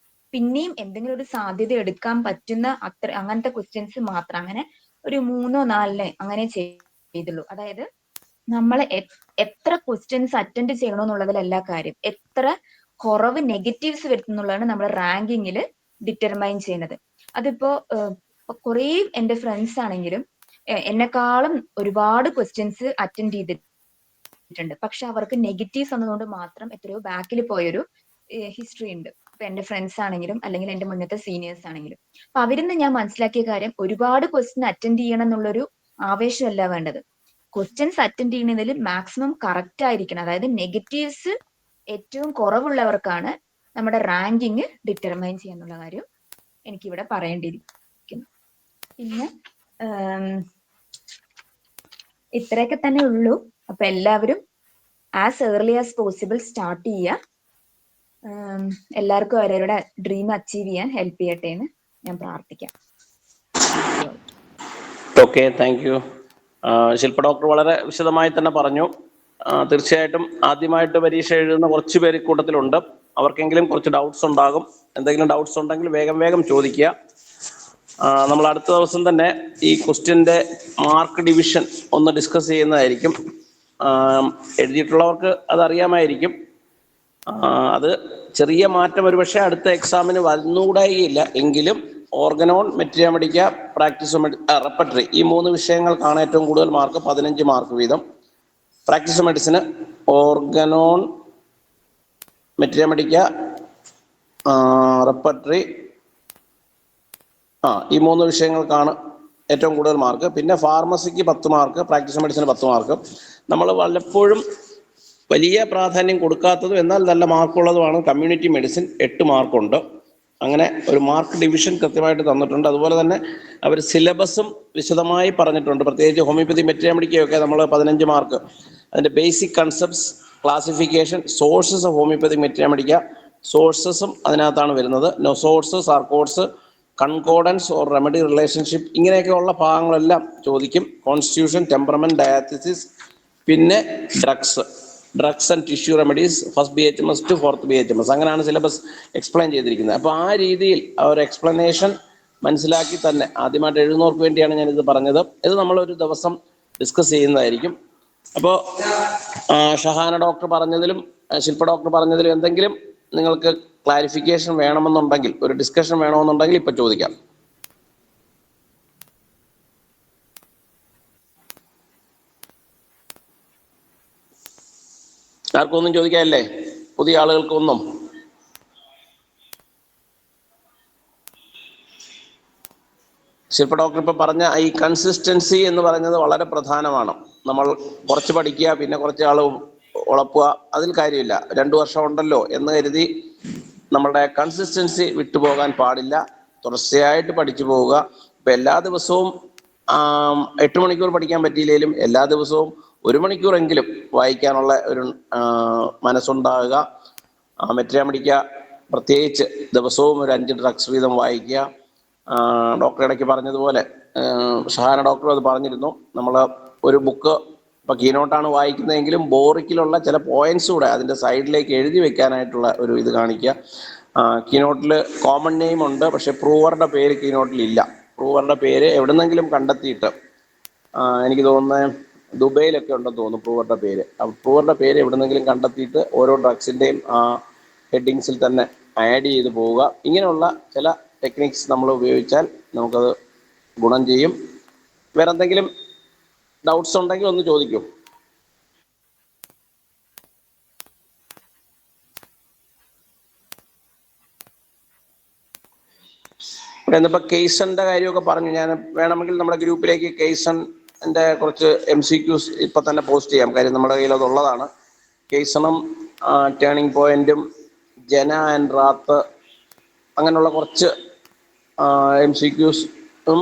പിന്നെയും എന്തെങ്കിലും ഒരു സാധ്യത എടുക്കാൻ പറ്റുന്ന അങ്ങനത്തെ ക്വസ്റ്റ്യൻസ് മാത്രം, അങ്ങനെ ഒരു 3-4 അങ്ങനെ ചെയ്തുള്ളൂ. അതായത് നമ്മൾ എത്ര ക്വസ്റ്റ്യൻസ് അറ്റൻഡ് ചെയ്യണമെന്നുള്ളതിലല്ല കാര്യം, എത്ര കുറവ് നെഗറ്റീവ്സ് വരുത്തുന്നുള്ളതാണ് നമ്മൾ റാങ്കിങ്ങിൽ ഡിറ്റർമൈൻ ചെയ്യുന്നത്. അതിപ്പോ കുറേ എന്റെ ഫ്രണ്ട്സ് ആണെങ്കിലും എന്നെക്കാളും ഒരുപാട് ക്വസ്റ്റ്യൻസ് അറ്റൻഡ് ചെയ്തിട്ടുണ്ട്, പക്ഷെ അവർക്ക് നെഗറ്റീവ്സ് വന്നതുകൊണ്ട് മാത്രം എത്രയോ ബാക്കിൽ പോയൊരു ഹിസ്റ്ററി ഉണ്ട്. ഇപ്പൊ എന്റെ ഫ്രണ്ട്സ് ആണെങ്കിലും അല്ലെങ്കിൽ എന്റെ മുന്നത്തെ സീനിയേഴ്സ് ആണെങ്കിലും. അപ്പൊ അവരിന്ന് ഞാൻ മനസ്സിലാക്കിയ കാര്യം, ഒരുപാട് ക്വസ്റ്റ്യൻ അറ്റൻഡ് ചെയ്യണം എന്നുള്ളൊരു ആവേശമല്ല വേണ്ടത്. ക്വസ്റ്റ്യൻസ് അറ്റൻഡ് ചെയ്യുന്നതിൽ മാക്സിമം കറക്റ്റ് ആയിരിക്കണം. അതായത് നെഗറ്റീവ്സ് ഏറ്റവും കുറവുള്ളവർക്കാണ് നമ്മുടെ റാങ്കിങ് ഡിറ്റർമൈൻ ചെയ്യാന്നുള്ള കാര്യം എനിക്കിവിടെ പറയേണ്ടിയിരിക്കുന്നു. പിന്നെ ഇത്രയൊക്കെ തന്നെ ഉള്ളൂ. അപ്പൊ എല്ലാവരും as early as possible start ചെയ്യുക. എല്ലാവർക്കും അവരവരുടെ ഡ്രീം അച്ചീവ് ചെയ്യാൻ ഹെൽപ്പ് ചെയ്യട്ടെ എന്ന് ഞാൻ പ്രാർത്ഥിക്കാം. Okay, thank U. ശില്പ ഡോക്ടർ വളരെ വിശദമായി തന്നെ പറഞ്ഞു. തീർച്ചയായിട്ടും ആദ്യമായിട്ട് പരീക്ഷ എഴുതുന്ന കുറച്ച് പേര് കൂട്ടത്തിലുണ്ട്. അവർക്കെങ്കിലും കുറച്ച് ഡൗട്ട്സ് ഉണ്ടാകും. എന്തെങ്കിലും ഡൗട്ട്സ് ഉണ്ടെങ്കിൽ വേഗം ചോദിക്കുക. നമ്മൾ അടുത്ത ദിവസം തന്നെ ഈ ക്വസ്റ്റ്യൻ്റെ മാർക്ക് ഡിവിഷൻ ഒന്ന് ഡിസ്കസ് ചെയ്യുന്നതായിരിക്കും. എഴുതിയിട്ടുള്ളവർക്ക് അതറിയാമായിരിക്കും. അത് ചെറിയ മാറ്റം ഒരുപക്ഷെ അടുത്ത എക്സാമിന് വന്നുകൂടായില്ല എങ്കിലും ഓർഗനോൺ, മെട്രിയാമെഡിക്ക, പ്രാക്ടീസ് റെപ്പർട്ടറി ഈ 3 വിഷയങ്ങൾക്കാണ് ഏറ്റവും കൂടുതൽ മാർക്ക്, 15 മാർക്ക് വീതം. പ്രാക്ടീസ് മെഡിസിന് ഓർഗനോൺ, മെട്രിയാമെഡിക്ക, റെപ്പർട്ടറി ഈ 3 വിഷയങ്ങൾക്കാണ് ഏറ്റവും കൂടുതൽ മാർക്ക്. പിന്നെ ഫാർമസിക്ക് 10 മാർക്ക്, പ്രാക്ടീസ് മെഡിസിന് 10 മാർക്ക്. നമ്മൾ വല്ലപ്പോഴും വലിയ പ്രാധാന്യം കൊടുക്കാത്തതും എന്നാൽ നല്ല മാർക്കുള്ളതുമാണ് കമ്മ്യൂണിറ്റി മെഡിസിൻ. 8 മാർക്കുണ്ട്. അങ്ങനെ ഒരു മാർക്ക് ഡിവിഷൻ കൃത്യമായിട്ട് തന്നിട്ടുണ്ട്. അതുപോലെ തന്നെ അവർ സിലബസും വിശദമായി പറഞ്ഞിട്ടുണ്ട്. പ്രത്യേകിച്ച് ഹോമിയോപ്പതി, മെട്രിയാമെഡിക്കയൊക്കെ നമ്മൾ 15 മാർക്ക്, അതിൻ്റെ basic concepts, classification, sources of homeopathy, materia medica സോഴ്സസും അതിനകത്താണ് വരുന്നത്. സോഴ്സസ്, ആർക്കോഡ്സ്, കൺകോർഡൻസ് ഓർ റെമഡി റിലേഷൻഷിപ്പ്, ഇങ്ങനെയൊക്കെയുള്ള ഭാഗങ്ങളെല്ലാം ചോദിക്കും. കോൺസ്റ്റിറ്റ്യൂഷൻ, ടെമ്പറമെന്റ്, ഡയാത്തിസിസ്, പിന്നെ drugs and tissue remedies, first BHMS to 4th BHMS, അങ്ങനെയാണ് സിലബസ് എക്സ്പ്ലെയിൻ ചെയ്തിരിക്കുന്നത്. അപ്പോൾ ആ രീതിയിൽ ആ ഒരു എക്സ്പ്ലനേഷൻ മനസ്സിലാക്കി തന്നെ ആദ്യമായിട്ട് എഴുതുന്നവർക്ക് വേണ്ടിയാണ് ഞാനിത് പറഞ്ഞത്. ഇത് നമ്മളൊരു ദിവസം ഡിസ്കസ് ചെയ്യുന്നതായിരിക്കും. അപ്പോൾ ഷഹാന ഡോക്ടർ പറഞ്ഞതിലും ശില്പ ഡോക്ടർ പറഞ്ഞതിലും എന്തെങ്കിലും നിങ്ങൾക്ക് ക്ലാരിഫിക്കേഷൻ വേണമെന്നുണ്ടെങ്കിൽ, ഒരു ഡിസ്കഷൻ വേണമെന്നുണ്ടെങ്കിൽ ഇപ്പൊ ചോദിക്കാം. ആർക്കും ഒന്നും ചോദിക്കാല്ലേ? പുതിയ ആളുകൾക്കൊന്നും? ശില്പ ഡോക്ടർ ഇപ്പൊ പറഞ്ഞ ഈ കൺസിസ്റ്റൻസി എന്ന് പറയുന്നത് വളരെ പ്രധാനമാണ്. നമ്മൾ കുറച്ച് പഠിക്കുക, പിന്നെ കുറച്ച് ആൾ ഉളപ്പുക, അതിൽ കാര്യമില്ല. 2 വർഷം ഉണ്ടല്ലോ എന്ന് കരുതി നമ്മളുടെ കൺസിസ്റ്റൻസി വിട്ടുപോകാൻ പാടില്ല. തുടർച്ചയായിട്ട് പഠിച്ചു പോവുക. ഇപ്പൊ എല്ലാ ദിവസവും 8 മണിക്കൂർ പഠിക്കാൻ പറ്റിയില്ലെങ്കിലും എല്ലാ ദിവസവും 1 മണിക്കൂറെങ്കിലും വായിക്കാനുള്ള ഒരു മനസ്സുണ്ടാകുക. മെട്രിയാമെഡിക്ക പ്രത്യേകിച്ച് ദിവസവും ഒരു 5 ഡ്രഗ്സ് വീതം വായിക്കുക. ഡോക്ടർ ഇടയ്ക്ക് പറഞ്ഞതുപോലെ, ഷഹാന ഡോക്ടർ അത് പറഞ്ഞിരുന്നു, നമ്മൾ ഒരു ബുക്ക് ഇപ്പൊ കീനോട്ടാണ് വായിക്കുന്നതെങ്കിലും ബോറിക്കിലുള്ള ചില പോയിന്റ്സ് കൂടെ അതിന്റെ സൈഡിലേക്ക് എഴുതി വെക്കാനായിട്ടുള്ള ഒരു ഇത് കാണിക്കുക. കീനോട്ടിൽ കോമൺ നെയിം ഉണ്ട്, പക്ഷെ പ്രൂവറുടെ പേര് കീനോട്ടിൽ ഇല്ല. പ്രൂവറുടെ പേര് എവിടുന്നെങ്കിലും കണ്ടെത്തിയിട്ട്, എനിക്ക് തോന്നുന്നത് ദുബൈയിലൊക്കെ ഉണ്ടെന്ന് തോന്നുന്നു പ്രൂവറുടെ പേര്. പ്രൂവറുടെ പേര് എവിടുന്നെങ്കിലും കണ്ടെത്തിയിട്ട് ഓരോ ഡ്രഗ്സിന്റെയും ഹെഡിങ്സിൽ തന്നെ ആഡ് ചെയ്ത് പോവുക. ഇങ്ങനെയുള്ള ചില ടെക്നിക്സ് നമ്മൾ ഉപയോഗിച്ചാൽ നമുക്കത് ഗുണം ചെയ്യും. വേറെ എന്തെങ്കിലും ഡൗട്ട്സ് ഉണ്ടെങ്കിൽ ഒന്ന് ചോദിക്കൂ. ഇന്നിപ്പോ കേസന്റെ കാര്യമൊക്കെ പറഞ്ഞു. ഞാൻ വേണമെങ്കിൽ നമ്മുടെ ഗ്രൂപ്പിലേക്ക് കേസന്റെ കുറച്ച് MCQs ഇപ്പൊ തന്നെ പോസ്റ്റ് ചെയ്യാം. കാര്യം നമ്മുടെ കയ്യിൽ അതുള്ളതാണ്. കേസണും ടേണിംഗ് പോയിന്റും ജന ആൻഡ് റാത്ത് അങ്ങനെയുള്ള കുറച്ച് MCQസും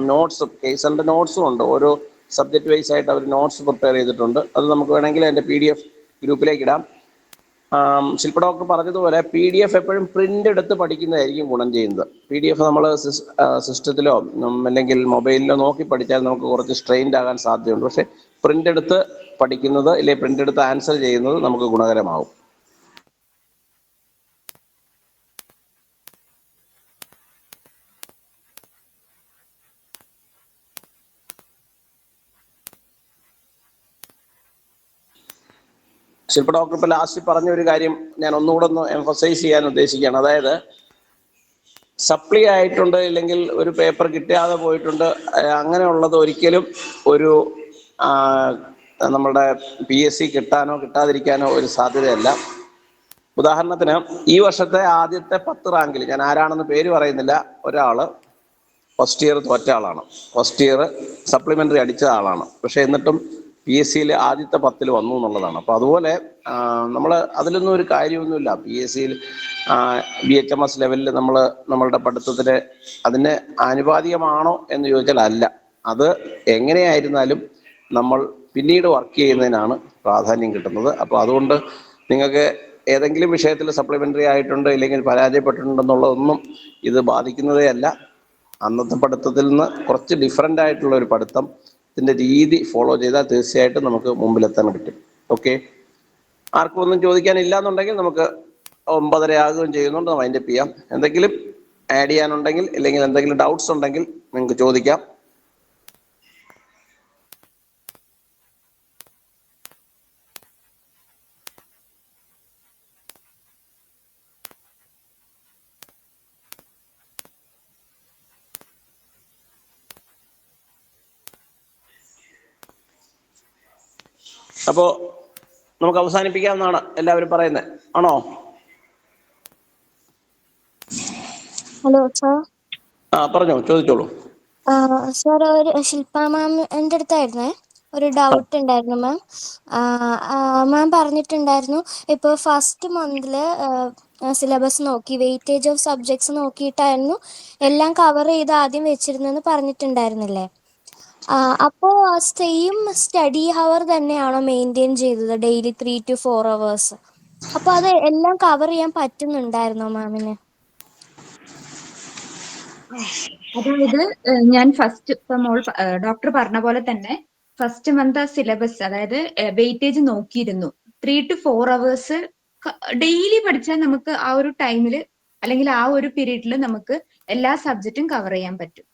നോട്ട്സും, കേസന്റെ നോട്ട്സും ഉണ്ട്. ഓരോ സബ്ജക്ട് വൈസ് ആയിട്ട് അവർ നോട്ട്സ് പ്രിപ്പയർ ചെയ്തിട്ടുണ്ട്. അത് നമുക്ക് വേണമെങ്കിൽ അതിന്റെ PDF ഗ്രൂപ്പിലേക്ക് ഇടാം. ശില്പ ഡോക്ടർ പറഞ്ഞതുപോലെ PDF എപ്പോഴും പ്രിന്റ് എടുത്ത് പഠിക്കുന്നതായിരിക്കും ഗുണം ചെയ്യുന്നത്. PDF നമ്മൾ സിസ്റ്റത്തിലോ അല്ലെങ്കിൽ മൊബൈലിലോ നോക്കി പഠിച്ചാൽ നമുക്ക് കുറച്ച് സ്ട്രെയിൻഡ് ആകാൻ സാധ്യതയുണ്ട്. പക്ഷെ പ്രിന്റ് എടുത്ത് പഠിക്കുന്നത്, ഇല്ലെ പ്രിന്റ് എടുത്ത് ആൻസർ ചെയ്യുന്നത് നമുക്ക് ഗുണകരമാവും. ശില്പ ഡോക്ടർ ഇപ്പൊ ലാസ്റ്റ് പറഞ്ഞ ഒരു കാര്യം ഞാൻ ഒന്നുകൂടെ ഒന്ന് എംഫസൈസ് ചെയ്യാൻ ഉദ്ദേശിക്കുകയാണ്. അതായത് സപ്ലി ആയിട്ടുണ്ട്, ഇല്ലെങ്കിൽ ഒരു പേപ്പർ കിട്ടാതെ പോയിട്ടുണ്ട്, അങ്ങനെയുള്ളത് ഒരിക്കലും ഒരു നമ്മുടെ PSC കിട്ടാനോ കിട്ടാതിരിക്കാനോ ഒരു സാധ്യതയല്ല. ഉദാഹരണത്തിന് ഈ വർഷത്തെ ആദ്യത്തെ 10 റാങ്കിൽ, ഞാൻ ആരാണെന്ന് പേര് പറയുന്നില്ല, ഒരാള് ഫസ്റ്റ് ഇയർ തോറ്റ ആളാണ്. ഫസ്റ്റ് ഇയർ സപ്ലിമെന്ററി അടിച്ച ആളാണ്. പക്ഷെ എന്നിട്ടും PSCയിൽ ആദ്യത്തെ 10 വന്നു എന്നുള്ളതാണ്. അപ്പോൾ അതുപോലെ നമ്മൾ അതിലൊന്നും ഒരു കാര്യമൊന്നുമില്ല. PSCയിൽ BHMS ലെവലിൽ നമ്മളുടെ പഠിത്തത്തിന് അതിന് ആനുപാതികമാണോ എന്ന് ചോദിച്ചാൽ അല്ല. അത് എങ്ങനെയായിരുന്നാലും നമ്മൾ പിന്നീട് വർക്ക് ചെയ്യുന്നതിനാണ് പ്രാധാന്യം കിട്ടുന്നത്. അപ്പോൾ അതുകൊണ്ട് നിങ്ങൾക്ക് ഏതെങ്കിലും വിഷയത്തിൽ സപ്ലിമെന്ററി ആയിട്ടുണ്ട്, ഇല്ലെങ്കിൽ പരാജയപ്പെട്ടിട്ടുണ്ടെന്നുള്ളതൊന്നും ഇത് ബാധിക്കുന്നതേ അല്ല. അന്നത്തെ പഠിത്തത്തിൽ നിന്ന് കുറച്ച് ഡിഫറൻ്റ് ആയിട്ടുള്ള ഒരു പഠിത്തത്തിൻ്റെ രീതി ഫോളോ ചെയ്താൽ തീർച്ചയായിട്ടും നമുക്ക് മുമ്പിലെത്താൻ പറ്റും. ഓക്കെ, ആർക്കും ഒന്നും ചോദിക്കാനില്ല എന്നുണ്ടെങ്കിൽ നമുക്ക് 9:30 ആകുകയും ചെയ്യുന്നുണ്ട്, വൈൻഡപ്പ് ചെയ്യാം. എന്തെങ്കിലും ആഡ് ചെയ്യാനുണ്ടെങ്കിൽ, ഇല്ലെങ്കിൽ എന്തെങ്കിലും ഡൗട്ട്സ് ഉണ്ടെങ്കിൽ നിങ്ങൾക്ക് ചോദിക്കാം. അപ്പോ നമുക്ക് അവസാനിപ്പിക്കാമെന്നാണ് എല്ലാവരും പറയുന്നത്, ആണോ? Hello sir. പറഞ്ഞോ, ചോദിച്ചോളൂ. സാർ, ഒരു ശില്പ മാമിൻ്റെ അടുത്തായിരുന്നേ ഒരു ഡൗട്ട് ഉണ്ടായിരുന്നു മാം. മാം പറഞ്ഞിട്ടുണ്ടായിരുന്നു ഇപ്പോൾ ഫസ്റ്റ് മന്തിൽ സിലബസ് നോക്കി വെയിറ്റേജ് ഓഫ് സബ്ജക്ട്സ് നോക്കിയിട്ടായിരുന്നു എല്ലാം കവർ ചെയ്ത് ആദ്യം വെച്ചിരുന്നെന്ന് പറഞ്ഞിട്ടുണ്ടായിരുന്നില്ലേ? അപ്പോൾ സെയിം സ്റ്റഡി ഹവർ തന്നെയാണോ മെയിൻറ്റെയിൻ ചെയ്തത്, ഡെയിലി 3 to 4 hours? അപ്പോൾ അത് എല്ലാം കവർ ചെയ്യാൻ പറ്റുന്നുണ്ടായിരുന്നോ മാമിന്? അതായത് ഞാൻ ഫസ്റ്റ് ഇപ്പൊ ഡോക്ടർ പറഞ്ഞ പോലെ തന്നെ ഫസ്റ്റ് മന്ത് ആ സിലബസ്, അതായത് വെയിറ്റേജ് നോക്കിയിരുന്നു. 3 to 4 hours ഡെയിലി പഠിച്ചാൽ നമുക്ക് ആ ഒരു ടൈമിൽ അല്ലെങ്കിൽ ആ ഒരു പീരീഡിൽ നമുക്ക് എല്ലാ സബ്ജക്റ്റും കവർ ചെയ്യാൻ പറ്റും.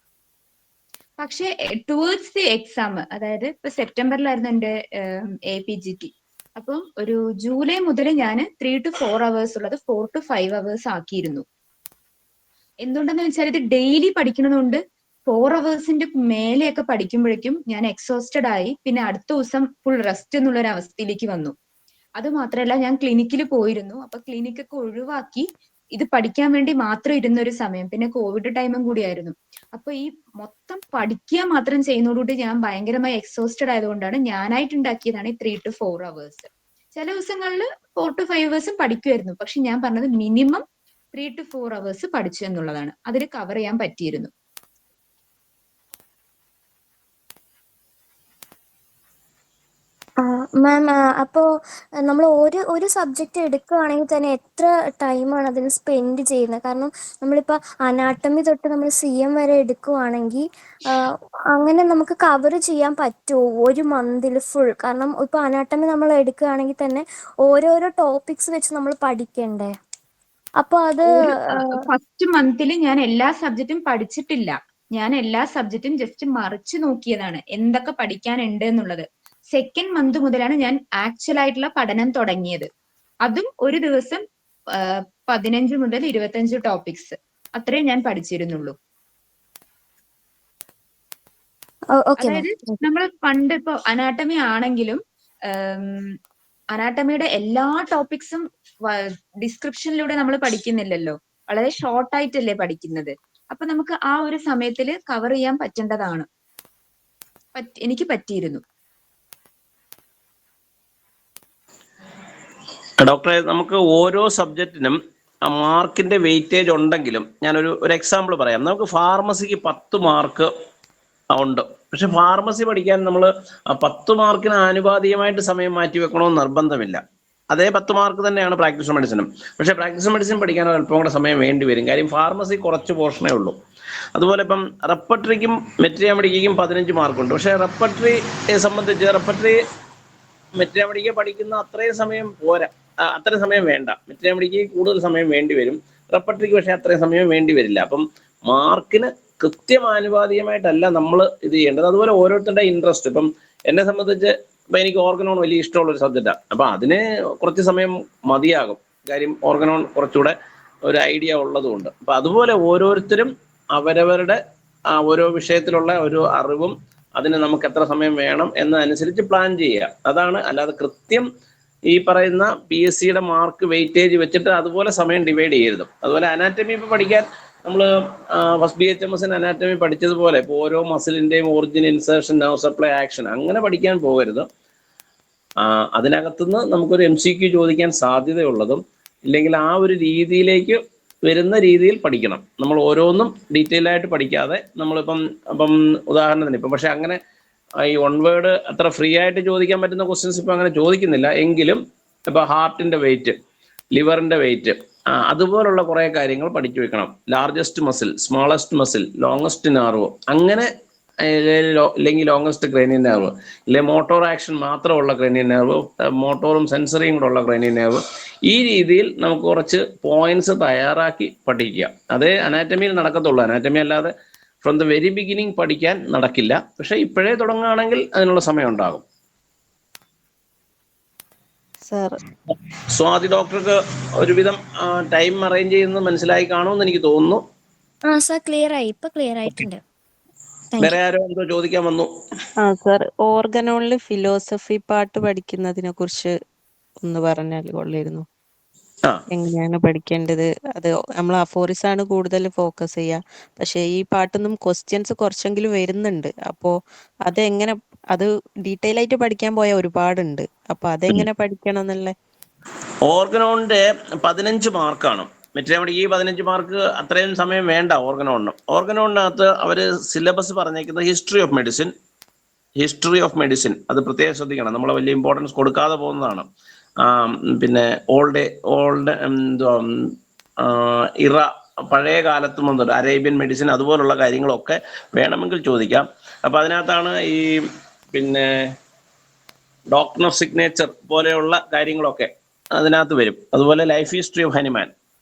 പക്ഷെ ടുവേർഡ്സ് ദി എക്സാം, അതായത് ഇപ്പൊ സെപ്റ്റംബറിലായിരുന്നു എന്റെ APGT. അപ്പം ഒരു ജൂലൈ മുതൽ ഞാൻ 3 to 4 hours ഉള്ളത് 4 to 5 hours ആക്കിയിരുന്നു. എന്തുകൊണ്ടെന്ന് വെച്ചാൽ ഇത് ഡെയിലി പഠിക്കുന്നതുകൊണ്ട് 4 hours മേലെയൊക്കെ പഠിക്കുമ്പോഴേക്കും ഞാൻ എക്സോസ്റ്റഡ് ആയി. പിന്നെ അടുത്ത ദിവസം ഫുൾ റെസ്റ്റ് എന്നുള്ള ഒരു അവസ്ഥയിലേക്ക് വന്നു. അത് മാത്രമല്ല, ഞാൻ ക്ലിനിക്കിൽ പോയിരുന്നു. അപ്പൊ ക്ലിനിക്കൊക്കെ ഒഴിവാക്കി ഇത് പഠിക്കാൻ വേണ്ടി മാത്രം ഇരുന്ന ഒരു സമയം, പിന്നെ കോവിഡ് ടൈമും കൂടിയായിരുന്നു. അപ്പൊ ഈ മൊത്തം പഠിക്കുക മാത്രം ചെയ്യുന്നതോടുകൂടി ഞാൻ ഭയങ്കരമായി എക്സോസ്റ്റഡ് ആയതുകൊണ്ടാണ് ഞാനായിട്ട് ഉണ്ടാക്കിയതാണ് ഈ 3 to 4 hours. ചില ദിവസങ്ങളിൽ 4 to 5 hours പഠിക്കുമായിരുന്നു. പക്ഷെ ഞാൻ പറഞ്ഞത് മിനിമം 3 to 4 hours പഠിച്ചു എന്നുള്ളതാണ്. അതിൽ കവർ ചെയ്യാൻ പറ്റിയിരുന്നു. മാം, അപ്പോൾ നമ്മൾ ഒരു സബ്ജക്റ്റ് എടുക്കുകയാണെങ്കിൽ തന്നെ എത്ര ടൈമാണ് അതിന് സ്പെൻഡ് ചെയ്യുന്നത്? കാരണം നമ്മളിപ്പോൾ അനാട്ടമി തൊട്ട് നമ്മൾ CM വരെ എടുക്കുകയാണെങ്കിൽ അങ്ങനെ നമുക്ക് കവർ ചെയ്യാൻ പറ്റുമോ ഒരു മന്തിൽ ഫുൾ? കാരണം ഇപ്പോൾ അനാട്ടമി നമ്മൾ എടുക്കുകയാണെങ്കിൽ തന്നെ ഓരോരോ ടോപ്പിക്സ് വെച്ച് നമ്മൾ പഠിക്കണ്ടേ? അപ്പോൾ അത് ഫസ്റ്റ് മന്തിൽ ഞാൻ എല്ലാ സബ്ജക്റ്റും പഠിച്ചിട്ടില്ല. ഞാൻ എല്ലാ സബ്ജക്റ്റും ജസ്റ്റ് മറിച്ച് നോക്കിയതാണ് എന്തൊക്കെ പഠിക്കാനുണ്ട് എന്നുള്ളത്. സെക്കൻഡ് മന്ത് മുതലാണ് ഞാൻ ആക്ച്വൽ ആയിട്ടുള്ള പഠനം തുടങ്ങിയത്. അതും ഒരു ദിവസം 15 മുതൽ 25 ടോപ്പിക്സ് അത്രേ ഞാൻ പഠിച്ചിരുന്നുള്ളൂ. അതായത് നമ്മൾ പണ്ട് ഇപ്പൊ അനാട്ടമി ആണെങ്കിലും അനാട്ടമിയുടെ എല്ലാ ടോപ്പിക്സും ഡിസ്ക്രിപ്ഷനിലൂടെ നമ്മൾ പഠിക്കുന്നില്ലല്ലോ, വളരെ ഷോർട്ട് ആയിട്ടല്ലേ പഠിക്കുന്നത്. അപ്പൊ നമുക്ക് ആ ഒരു സമയത്തിൽ കവർ ചെയ്യാൻ പറ്റേണ്ടതാണ്. എനിക്ക് പറ്റിയിരുന്നു. ഡോക്ടറെ, നമുക്ക് ഓരോ സബ്ജക്റ്റിനും മാർക്കിന്റെ വെയിറ്റേജ് ഉണ്ടെങ്കിലും ഞാനൊരു എക്സാമ്പിൾ പറയാം. നമുക്ക് ഫാർമസിക്ക് 10 മാർക്ക് ഉണ്ട്. പക്ഷെ ഫാർമസി പഠിക്കാൻ നമ്മൾ 10 മാർക്കിന് ആനുപാതികമായിട്ട് സമയം മാറ്റി വെക്കണമെന്ന് നിർബന്ധമില്ല. അതേ 10 മാർക്ക് തന്നെയാണ് പ്രാക്ടീസ് മെഡിസിനും. പക്ഷെ പ്രാക്ടീസ് മെഡിസിൻ പഠിക്കാൻ അല്പം കൂടെ സമയം വേണ്ടി വരും. കാര്യം ഫാർമസി കുറച്ച് പോർഷനേ ഉള്ളൂ. അതുപോലെ ഇപ്പം റെപ്പട്രിക്കും മെട്രിയാമെഡിക്കും 15 മാർക്കുണ്ട്. പക്ഷെ റെപ്പട്രിയെ സംബന്ധിച്ച് റെപ്പട്രി മെട്രിയാമെഡിക്ക പഠിക്കുന്ന അത്രയും സമയം പോരാ, അത്രയും സമയം വേണ്ട. മെട്രിയാമെഡിക്ക് കൂടുതൽ സമയം വേണ്ടി വരും. റെപ്പട്രിക്ക് പക്ഷെ അത്രയും സമയം വേണ്ടി വരില്ല. അപ്പം മാർക്കിന് കൃത്യമാനുപാതികമായിട്ടല്ല നമ്മൾ ഇത് ചെയ്യേണ്ടത്. അതുപോലെ ഓരോരുത്തരുടെ ഇൻട്രസ്റ്റ്, ഇപ്പം എന്നെ സംബന്ധിച്ച് അപ്പം എനിക്ക് ഓർഗനോൺ വലിയ ഇഷ്ടമുള്ളൊരു സബ്ജക്റ്റാണ്. അപ്പം അതിന് കുറച്ച് സമയം മതിയാകും. കാര്യം ഓർഗനോൺ കുറച്ചുകൂടെ ഒരു ഐഡിയ ഉള്ളതുകൊണ്ട്. അപ്പം അതുപോലെ ഓരോരുത്തരും അവരവരുടെ ഓരോ വിഷയത്തിലുള്ള ഒരു അറിവും അതിന് നമുക്ക് എത്ര സമയം വേണം എന്നതനുസരിച്ച് പ്ലാൻ ചെയ്യുക. അതാണ്. അല്ലാതെ കൃത്യം ഈ പറയുന്ന PSCയുടെ മാർക്ക് വെയിറ്റേജ് വെച്ചിട്ട് അതുപോലെ സമയം ഡിവൈഡ് ചെയ്യരുത്. അതുപോലെ അനാറ്റമി ഇപ്പോൾ പഠിക്കാൻ നമ്മൾ ഫസ്റ്റ് BHMS അനാറ്റമി പഠിച്ചതുപോലെ ഇപ്പോൾ ഓരോ മസിലിൻ്റെയും origin, insertion, nerve supply, action അങ്ങനെ പഠിക്കാൻ പോകരുത്. അതിനകത്തുനിന്ന് നമുക്കൊരു MCQ ചോദിക്കാൻ സാധ്യതയുള്ളതും ഇല്ലെങ്കിൽ ആ ഒരു രീതിയിലേക്ക് വരുന്ന രീതിയിൽ പഠിക്കണം. നമ്മൾ ഓരോന്നും ഡീറ്റെയിൽ ആയിട്ട് പഠിക്കാതെ നമ്മളിപ്പം ഉദാഹരണത്തിന് ഇപ്പം പക്ഷെ അങ്ങനെ ഈ വൺ വേർഡ് അത്ര ഫ്രീ ആയിട്ട് ചോദിക്കാൻ പറ്റുന്ന ക്വസ്റ്റ്യൻസ് ഇപ്പം അങ്ങനെ ചോദിക്കുന്നില്ല. എങ്കിലും ഇപ്പം ഹാർട്ടിൻ്റെ വെയിറ്റ്, ലിവറിൻ്റെ വെയിറ്റ്, അതുപോലുള്ള കുറേ കാര്യങ്ങൾ പഠിച്ചു വെക്കണം. Largest muscle, smallest muscle, longest nerve, അങ്ങനെ ഇല്ലെങ്കിൽ ലോങ്ങസ്റ്റ് ക്രേനിയൻ നെർവ്, ഇല്ലെ മോട്ടോർ ആക്ഷൻ മാത്രമുള്ള ക്രേനിയൻ നെർവ്, മോട്ടോറും സെൻസറിയും കൂടെ ഉള്ള ക്രേനിയൻ നെർവ്. ഈ രീതിയിൽ നമുക്ക് കുറച്ച് പോയിന്റ്സ് തയ്യാറാക്കി പഠിക്കുക. അതേ അനാറ്റമിയിൽ നടക്കത്തുള്ളൂ. അനാറ്റമി അല്ലാതെ ഫ്രം ദ വെരി ബിഗിനിങ് പഠിക്കാൻ നടക്കില്ല. പക്ഷെ ഇപ്പോഴേ തുടങ്ങുകയാണെങ്കിൽ അതിനുള്ള സമയം ഉണ്ടാകും. സ്വാതി ഡോക്ടർക്ക് ഒരുവിധം ടൈം അറേഞ്ച് ചെയ്യുന്നത് മനസ്സിലായി കാണുമെന്ന് എനിക്ക് തോന്നുന്നു. സർ ക്ലിയർ ആയി, ഇപ്പൊ ക്ലിയർ ആയിട്ടുണ്ട്. വേറെ ആരോ എന്തോ ചോദിക്കാൻ വന്നു. സർ, ഓർഗനോണില് ഫിലോസഫി പാർട്ട് പഠിക്കുന്നതിനെ കുറിച്ച് ഒന്ന് പറഞ്ഞാൽ കൊള്ളായിരുന്നു. എങ്ങനെയാണ് പഠിക്കേണ്ടത്? അത് നമ്മൾ അഫോറിസാണ് കൂടുതൽ ഫോക്കസ് ചെയ്യുക. പക്ഷെ ഈ പാട്ടൊന്നും ക്വസ്റ്റ്യൻസ് കുറച്ചെങ്കിലും വരുന്നുണ്ട്. അപ്പോ അതെങ്ങനെ, അത് ഡീറ്റെയിൽ ആയിട്ട് പഠിക്കാൻ പോയ ഒരുപാടുണ്ട്. അപ്പൊ അതെങ്ങനെ പഠിക്കണം എന്നല്ലേ? ഓർഗനോണിന്റെ 15 മാർക്കാണ്. മറ്റേ നമ്മുടെ ഈ 15 മാർക്ക് അത്രയും സമയം വേണ്ട ഓർഗനോണിന്. ഓർഗനോണിനകത്ത് അവർ സിലബസ് പറഞ്ഞേക്കുന്നത് ഹിസ്റ്ററി ഓഫ് മെഡിസിൻ. അത് പ്രത്യേകം ശ്രദ്ധിക്കണം. നമ്മൾ വലിയ ഇമ്പോർട്ടൻസ് കൊടുക്കാതെ പോകുന്നതാണ്. പിന്നെ ഓൾഡ് ഇറ, പഴയ കാലത്ത് മുതൽ അറേബ്യൻ മെഡിസിൻ, അതുപോലുള്ള കാര്യങ്ങളൊക്കെ വേണമെങ്കിൽ ചോദിക്കാം. അപ്പം അതിനകത്താണ് ഈ പിന്നെ ഡോക്ടർ ഓഫ് സിഗ്നേച്ചർ പോലെയുള്ള കാര്യങ്ങളൊക്കെ അതിനകത്ത് വരും. അതുപോലെ ലൈഫ് ഹിസ്റ്ററി ഓഫ് ഹനുമാൻ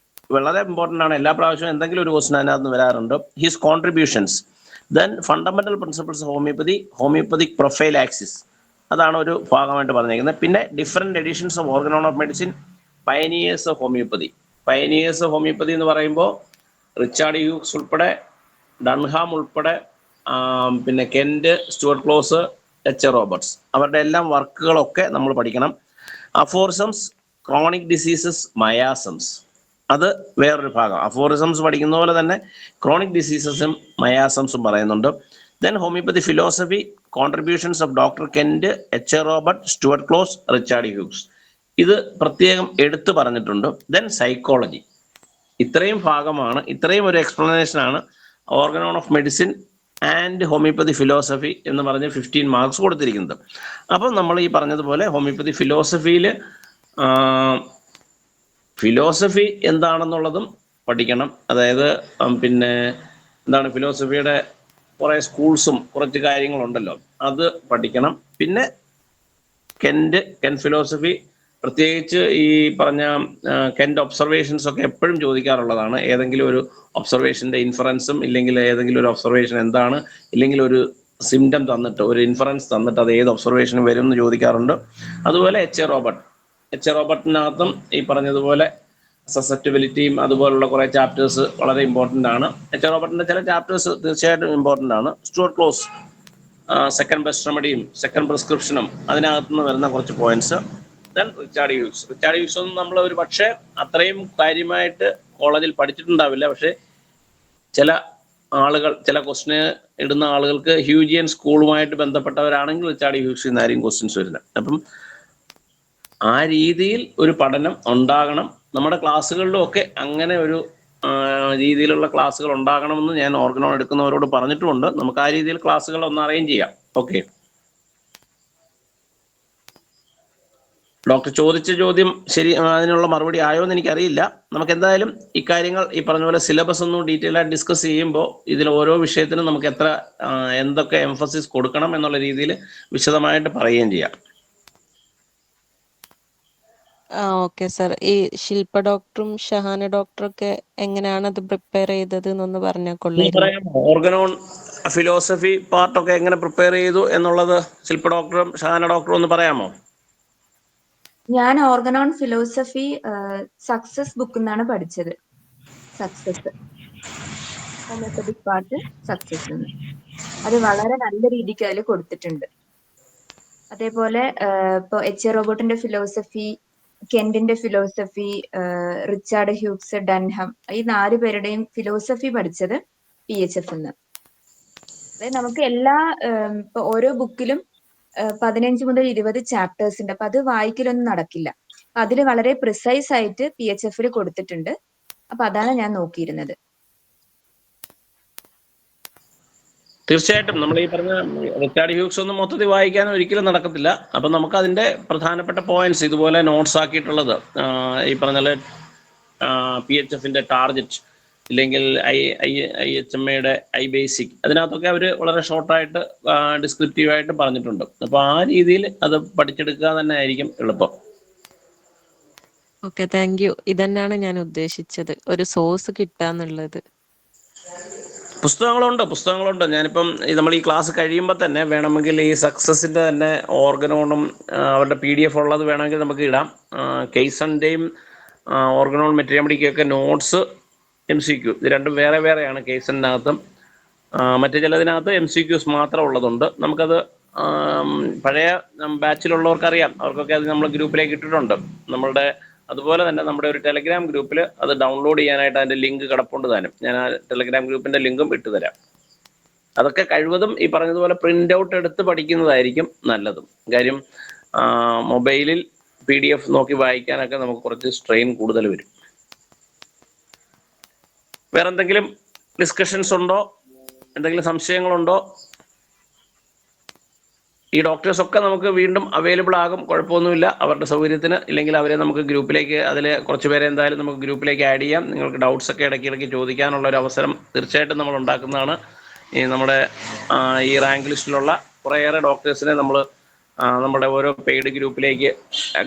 വളരെ ഇമ്പോർട്ടൻ്റ് ആണ്. എല്ലാ പ്രാവശ്യവും എന്തെങ്കിലും ഒരു ക്വസ്റ്റൻ അതിനകത്ത് വരാറുണ്ട്. His contributions, then fundamental principles of homeopathic prophylaxis, അതാണ് ഒരു ഭാഗമായിട്ട് പറഞ്ഞിരിക്കുന്നത്. പിന്നെ different editions of Organon of medicine, pioneers of homeopathy. Pioneers of homeopathy എന്ന് പറയുമ്പോൾ റിച്ചാർഡ് ഹ്യൂക്സ് ഉൾപ്പെടെ, ഡൺഹാം ഉൾപ്പെടെ, പിന്നെ Kent, Stuart Close, H Roberts, അവരുടെ എല്ലാം വർക്കുകളൊക്കെ നമ്മൾ പഠിക്കണം. അഫോറിസംസ്, ക്രോണിക് ഡിസീസസ്, മയാസംസ്, അത് വേറൊരു ഭാഗം. അഫോറിസംസ് പഠിക്കുന്ന പോലെ തന്നെ ക്രോണിക് ഡിസീസസും മയാസംസും പറയുന്നുണ്ട്. Then homeopathy philosophy, contributions of doctor Kent, H Robert, Stuart Close, Richard Hughes, ഇത് പ്രത്യേകം എടുത്തു പറഞ്ഞിട്ടുണ്ട്. Then psychology. ഇത്രയും ഭാഗമാണ്, ഇത്രയും ഒരു എക്സ്പ്ലനേഷനാണ് Organon of medicine and homeopathy philosophy എന്ന് പറഞ്ഞ് 15 മാർക്സ് കൊടുത്തിരിക്കുന്നത്. അപ്പം നമ്മൾ ഈ പറഞ്ഞതുപോലെ ഹോമിയോപ്പതി ഫിലോസഫി എന്താണെന്നുള്ളതും പഠിക്കണം. അതായത് പിന്നെ എന്താണ് ഫിലോസഫിയുടെ കുറേ സ്കൂൾസും കുറച്ച് കാര്യങ്ങളുണ്ടല്ലോ, അത് പഠിക്കണം. പിന്നെ കെന്റ് ഫിലോസഫി, പ്രത്യേകിച്ച് ഈ പറഞ്ഞ കെന്റ് ഒബ്സർവേഷൻസ് ഒക്കെ എപ്പോഴും ചോദിക്കാറുള്ളതാണ്. ഏതെങ്കിലും ഒരു ഒബ്സർവേഷൻ്റെ ഇൻഫറൻസും, ഇല്ലെങ്കിൽ ഏതെങ്കിലും ഒരു ഒബ്സർവേഷൻ എന്താണ്, ഇല്ലെങ്കിൽ ഒരു സിംറ്റം തന്നിട്ട് ഒരു ഇൻഫറൻസ് തന്നിട്ട് അത് ഏത് ഒബ്സർവേഷന് വരും എന്ന് ചോദിക്കാറുണ്ട്. അതുപോലെ എച്ച് റോബർട്ടിനകത്തും ഈ പറഞ്ഞതുപോലെ സസെപ്റ്റബിലിറ്റിയും അതുപോലുള്ള കുറേ ചാപ്റ്റേഴ്സ് വളരെ ഇമ്പോർട്ടൻ്റ് ആണ്. എച്ച് റോബർട്ടിൻ്റെ ചില ചാപ്റ്റേഴ്സ് തീർച്ചയായിട്ടും ഇമ്പോർട്ടൻ്റ് ആണ്. സ്റ്റുവർട്ട് ക്ലോസ് സെക്കൻഡ് ബെസ്റ്റ് റെമഡിയും സെക്കൻഡ് പ്രിസ്ക്രിപ്ഷനും അതിനകത്തുനിന്ന് വരുന്ന കുറച്ച് പോയിന്റ്സ്. ദെൻ റിച്ചാർഡ് ഹ്യൂക്സ് ഒന്നും നമ്മൾ ഒരു പക്ഷേ അത്രയും കാര്യമായിട്ട് കോളേജിൽ പഠിച്ചിട്ടുണ്ടാവില്ല. പക്ഷേ ചില ആളുകൾ, ചില ക്വസ്റ്റിന് ഇടുന്ന ആളുകൾക്ക് ഹ്യൂജിയൻ സ്കൂളുമായിട്ട് ബന്ധപ്പെട്ടവരാണെങ്കിൽ റിച്ചാർഡ് ഹ്യൂക്സിൽ നിന്നായിരിക്കും ക്വസ്റ്റ്യൻസ് വരുന്നത്. അപ്പം ആ രീതിയിൽ ഒരു പഠനം ഉണ്ടാകണം. നമ്മുടെ ക്ലാസ്സുകളിലും ഒക്കെ അങ്ങനെ ഒരു രീതിയിലുള്ള ക്ലാസ്സുകൾ ഉണ്ടാകണമെന്ന് ഞാൻ ഓർഗനോൺ എടുക്കുന്നവരോട് പറഞ്ഞിട്ടുമുണ്ട്. നമുക്ക് ആ രീതിയിൽ ക്ലാസ്സുകൾ ഒന്ന് അറേഞ്ച് ചെയ്യാം. ഓക്കെ. ഡോക്ടർ ചോദിച്ച ചോദ്യം ശരി, അതിനുള്ള മറുപടി ആയോ എന്ന് എനിക്കറിയില്ല. നമുക്ക് എന്തായാലും ഇക്കാര്യങ്ങൾ ഈ പറഞ്ഞ പോലെ സിലബസ് ഒന്നും ഡീറ്റെയിൽ ആയിട്ട് ഡിസ്കസ് ചെയ്യുമ്പോൾ ഇതിൽ ഓരോ വിഷയത്തിനും നമുക്ക് എന്തൊക്കെ എംഫസിസ് കൊടുക്കണം എന്നുള്ള രീതിയിൽ വിശദമായിട്ട് പറയുകയും ചെയ്യാം. Okay sir. ഈ ശില്പ ഡോക്ടറും ഷഹാന ഡോക്ടറും ഒക്കെ എങ്ങനെയാണ് അത് പ്രിപ്പയർ ചെയ്തത് എന്നൊന്ന് പറഞ്ഞാൽ കൊള്ളായിരുന്നു. പറയാമോ? ഓർഗനോൺ ഫിലോസഫി പാർട്ടൊക്കെ എങ്ങനെ പ്രിപ്പയർ ചെയ്തു എന്നുള്ളത് ശില്പ ഡോക്ടറും ഷഹാന ഡോക്ടറും ഒന്ന് പറയാമോ? ഞാൻ ഓർഗനോൺ ഫിലോസഫി സക്സസ് ബുക്കിൽ നിന്നാണ് പഠിച്ചത്. Success homeopathic part success. അത് വളരെ നല്ല രീതിക്ക് അതിൽ കൊടുത്തിട്ടുണ്ട്. അതേപോലെ ഇപ്പോൾ എച്ച് എ റോബോട്ടിന്റെ ഫിലോസഫി, കെന്റിന്റെ ഫിലോസഫി, റിച്ചാർഡ് ഹ്യൂഗ്സ്, ഡൻഹം, ഈ 4 പേരുടെയും ഫിലോസഫി പഠിച്ചത് PHF ന്ന്. അതായത് നമുക്ക് എല്ലാ ഇപ്പൊ ഓരോ ബുക്കിലും 15 മുതൽ 20 ചാപ്റ്റേഴ്സ് ഉണ്ട്. അപ്പൊ അത് വായിക്കലൊന്നും നടക്കില്ല. അപ്പൊ അതിൽ വളരെ പ്രിസൈസ് ആയിട്ട് PHF ൽ കൊടുത്തിട്ടുണ്ട്. അപ്പൊ അതാണ് ഞാൻ നോക്കിയിരുന്നത്. തീർച്ചയായിട്ടും നമ്മൾ ഈ പറഞ്ഞ റിച്ചാർഡ് ഹ്യൂഗ്സ് ഒന്നും മൊത്തത്തിൽ വായിക്കാൻ ഒരിക്കലും നടക്കത്തില്ല. അപ്പം നമുക്ക് അതിന്റെ പ്രധാനപ്പെട്ട പോയിന്റ്സ് ഇതുപോലെ നോട്ട്സ് ആക്കിയിട്ടുള്ളത് ഈ പറഞ്ഞ PHF-ന്റെ ടാർഗറ്റ് ഇല്ലെങ്കിൽ IHMA-യുടെ ബേസിക്, അതിനകത്തൊക്കെ അവർ വളരെ ഷോർട്ടായിട്ട് ഡിസ്ക്രിപ്റ്റീവായിട്ട് പറഞ്ഞിട്ടുണ്ട്. അപ്പോൾ ആ രീതിയിൽ അത് പഠിച്ചെടുക്കുക തന്നെ ആയിരിക്കും എളുപ്പം. Okay, thank you. ഇതന്നെയാണ് ഞാൻ ഉദ്ദേശിച്ചത്, ഒരു സോഴ്സ് കിട്ടാന്നുള്ളത്. പുസ്തകങ്ങളുണ്ട്. ഞാനിപ്പം നമ്മൾ ഈ ക്ലാസ് കഴിയുമ്പോൾ തന്നെ വേണമെങ്കിൽ ഈ സക്സസിന്റെ തന്നെ ഓർഗനോണും അവരുടെ PDF ഉള്ളത് വേണമെങ്കിൽ നമുക്ക് ഇടാം. കേസന്റെയും ഓർഗനോൺ മെറ്റീരിയലിക്കൊക്കെ നോട്ട്സ് MCQ ഇത് രണ്ടും വേറെ വേറെയാണ്. കേസനകത്തും മറ്റു ചിലതിനകത്ത് MCQs മാത്രം ഉള്ളതുണ്ട്. നമുക്കത് പഴയ ബാച്ചിലുള്ളവർക്കറിയാം, അവർക്കൊക്കെ അത് നമ്മൾ ഗ്രൂപ്പിലേക്ക് ഇട്ടിട്ടുണ്ട്. നമ്മളുടെ അതുപോലെ തന്നെ നമ്മുടെ ഒരു ടെലഗ്രാം ഗ്രൂപ്പിൽ അത് ഡൗൺലോഡ് ചെയ്യാനായിട്ട് അതിൻ്റെ ലിങ്ക് കിടപ്പുണ്ട് താനും. ഞാൻ ആ ടെലഗ്രാം ഗ്രൂപ്പിൻ്റെ ലിങ്കും ഇട്ടുതരാം. അതൊക്കെ കഴിവതും ഈ പറഞ്ഞതുപോലെ പ്രിൻ്റ് ഔട്ട് എടുത്ത് പഠിക്കുന്നതായിരിക്കും നല്ലതും. കാര്യം മൊബൈലിൽ PDF നോക്കി വായിക്കാനൊക്കെ നമുക്ക് കുറച്ച് സ്ട്രെയിൻ കൂടുതൽ വരും. വേറെ എന്തെങ്കിലും ഡിസ്കഷൻസ് ഉണ്ടോ? എന്തെങ്കിലും സംശയങ്ങളുണ്ടോ? ഈ ഡോക്ടേഴ്സൊക്കെ നമുക്ക് വീണ്ടും അവൈലബിൾ ആകും, കുഴപ്പമൊന്നുമില്ല. അവരുടെ സൗകര്യത്തിന് ഇല്ലെങ്കിൽ അവരെ നമുക്ക് ഗ്രൂപ്പിലേക്ക്, അതിൽ കുറച്ച് പേരെ എന്തായാലും നമുക്ക് ഗ്രൂപ്പിലേക്ക് ആഡ് ചെയ്യാം. നിങ്ങൾക്ക് ഡൗട്ട്സ് ഒക്കെ ഇടയ്ക്കിടയ്ക്ക് ചോദിക്കാനുള്ള ഒരു അവസരം തീർച്ചയായിട്ടും നമ്മൾ ഉണ്ടാക്കുന്നതാണ്. ഈ നമ്മുടെ ഈ റാങ്ക് ലിസ്റ്റിലുള്ള കുറേയേറെ ഡോക്ടേഴ്സിനെ നമ്മൾ നമ്മുടെ ഓരോ പെയ്ഡ് ഗ്രൂപ്പിലേക്ക്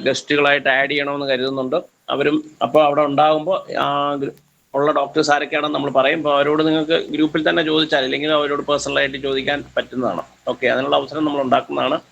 ഗസ്റ്റുകളായിട്ട് ആഡ് ചെയ്യണമെന്ന് കരുതുന്നുണ്ട്. അവരും അപ്പോൾ അവിടെ ഉണ്ടാകുമ്പോൾ ഉള്ള ഡോക്ടേഴ്സ് ആരൊക്കെയാണെന്ന് നമ്മൾ പറയും. അപ്പോൾ അവരോട് നിങ്ങൾക്ക് ഗ്രൂപ്പിൽ തന്നെ ചോദിച്ചാൽ, അല്ലെങ്കിൽ അവരോട് പേഴ്സണലായിട്ട് ചോദിക്കാൻ പറ്റുന്നതാണ്. ഓക്കെ, അതിനുള്ള അവസരം നമ്മൾ ഉണ്ടാക്കുന്നതാണ്.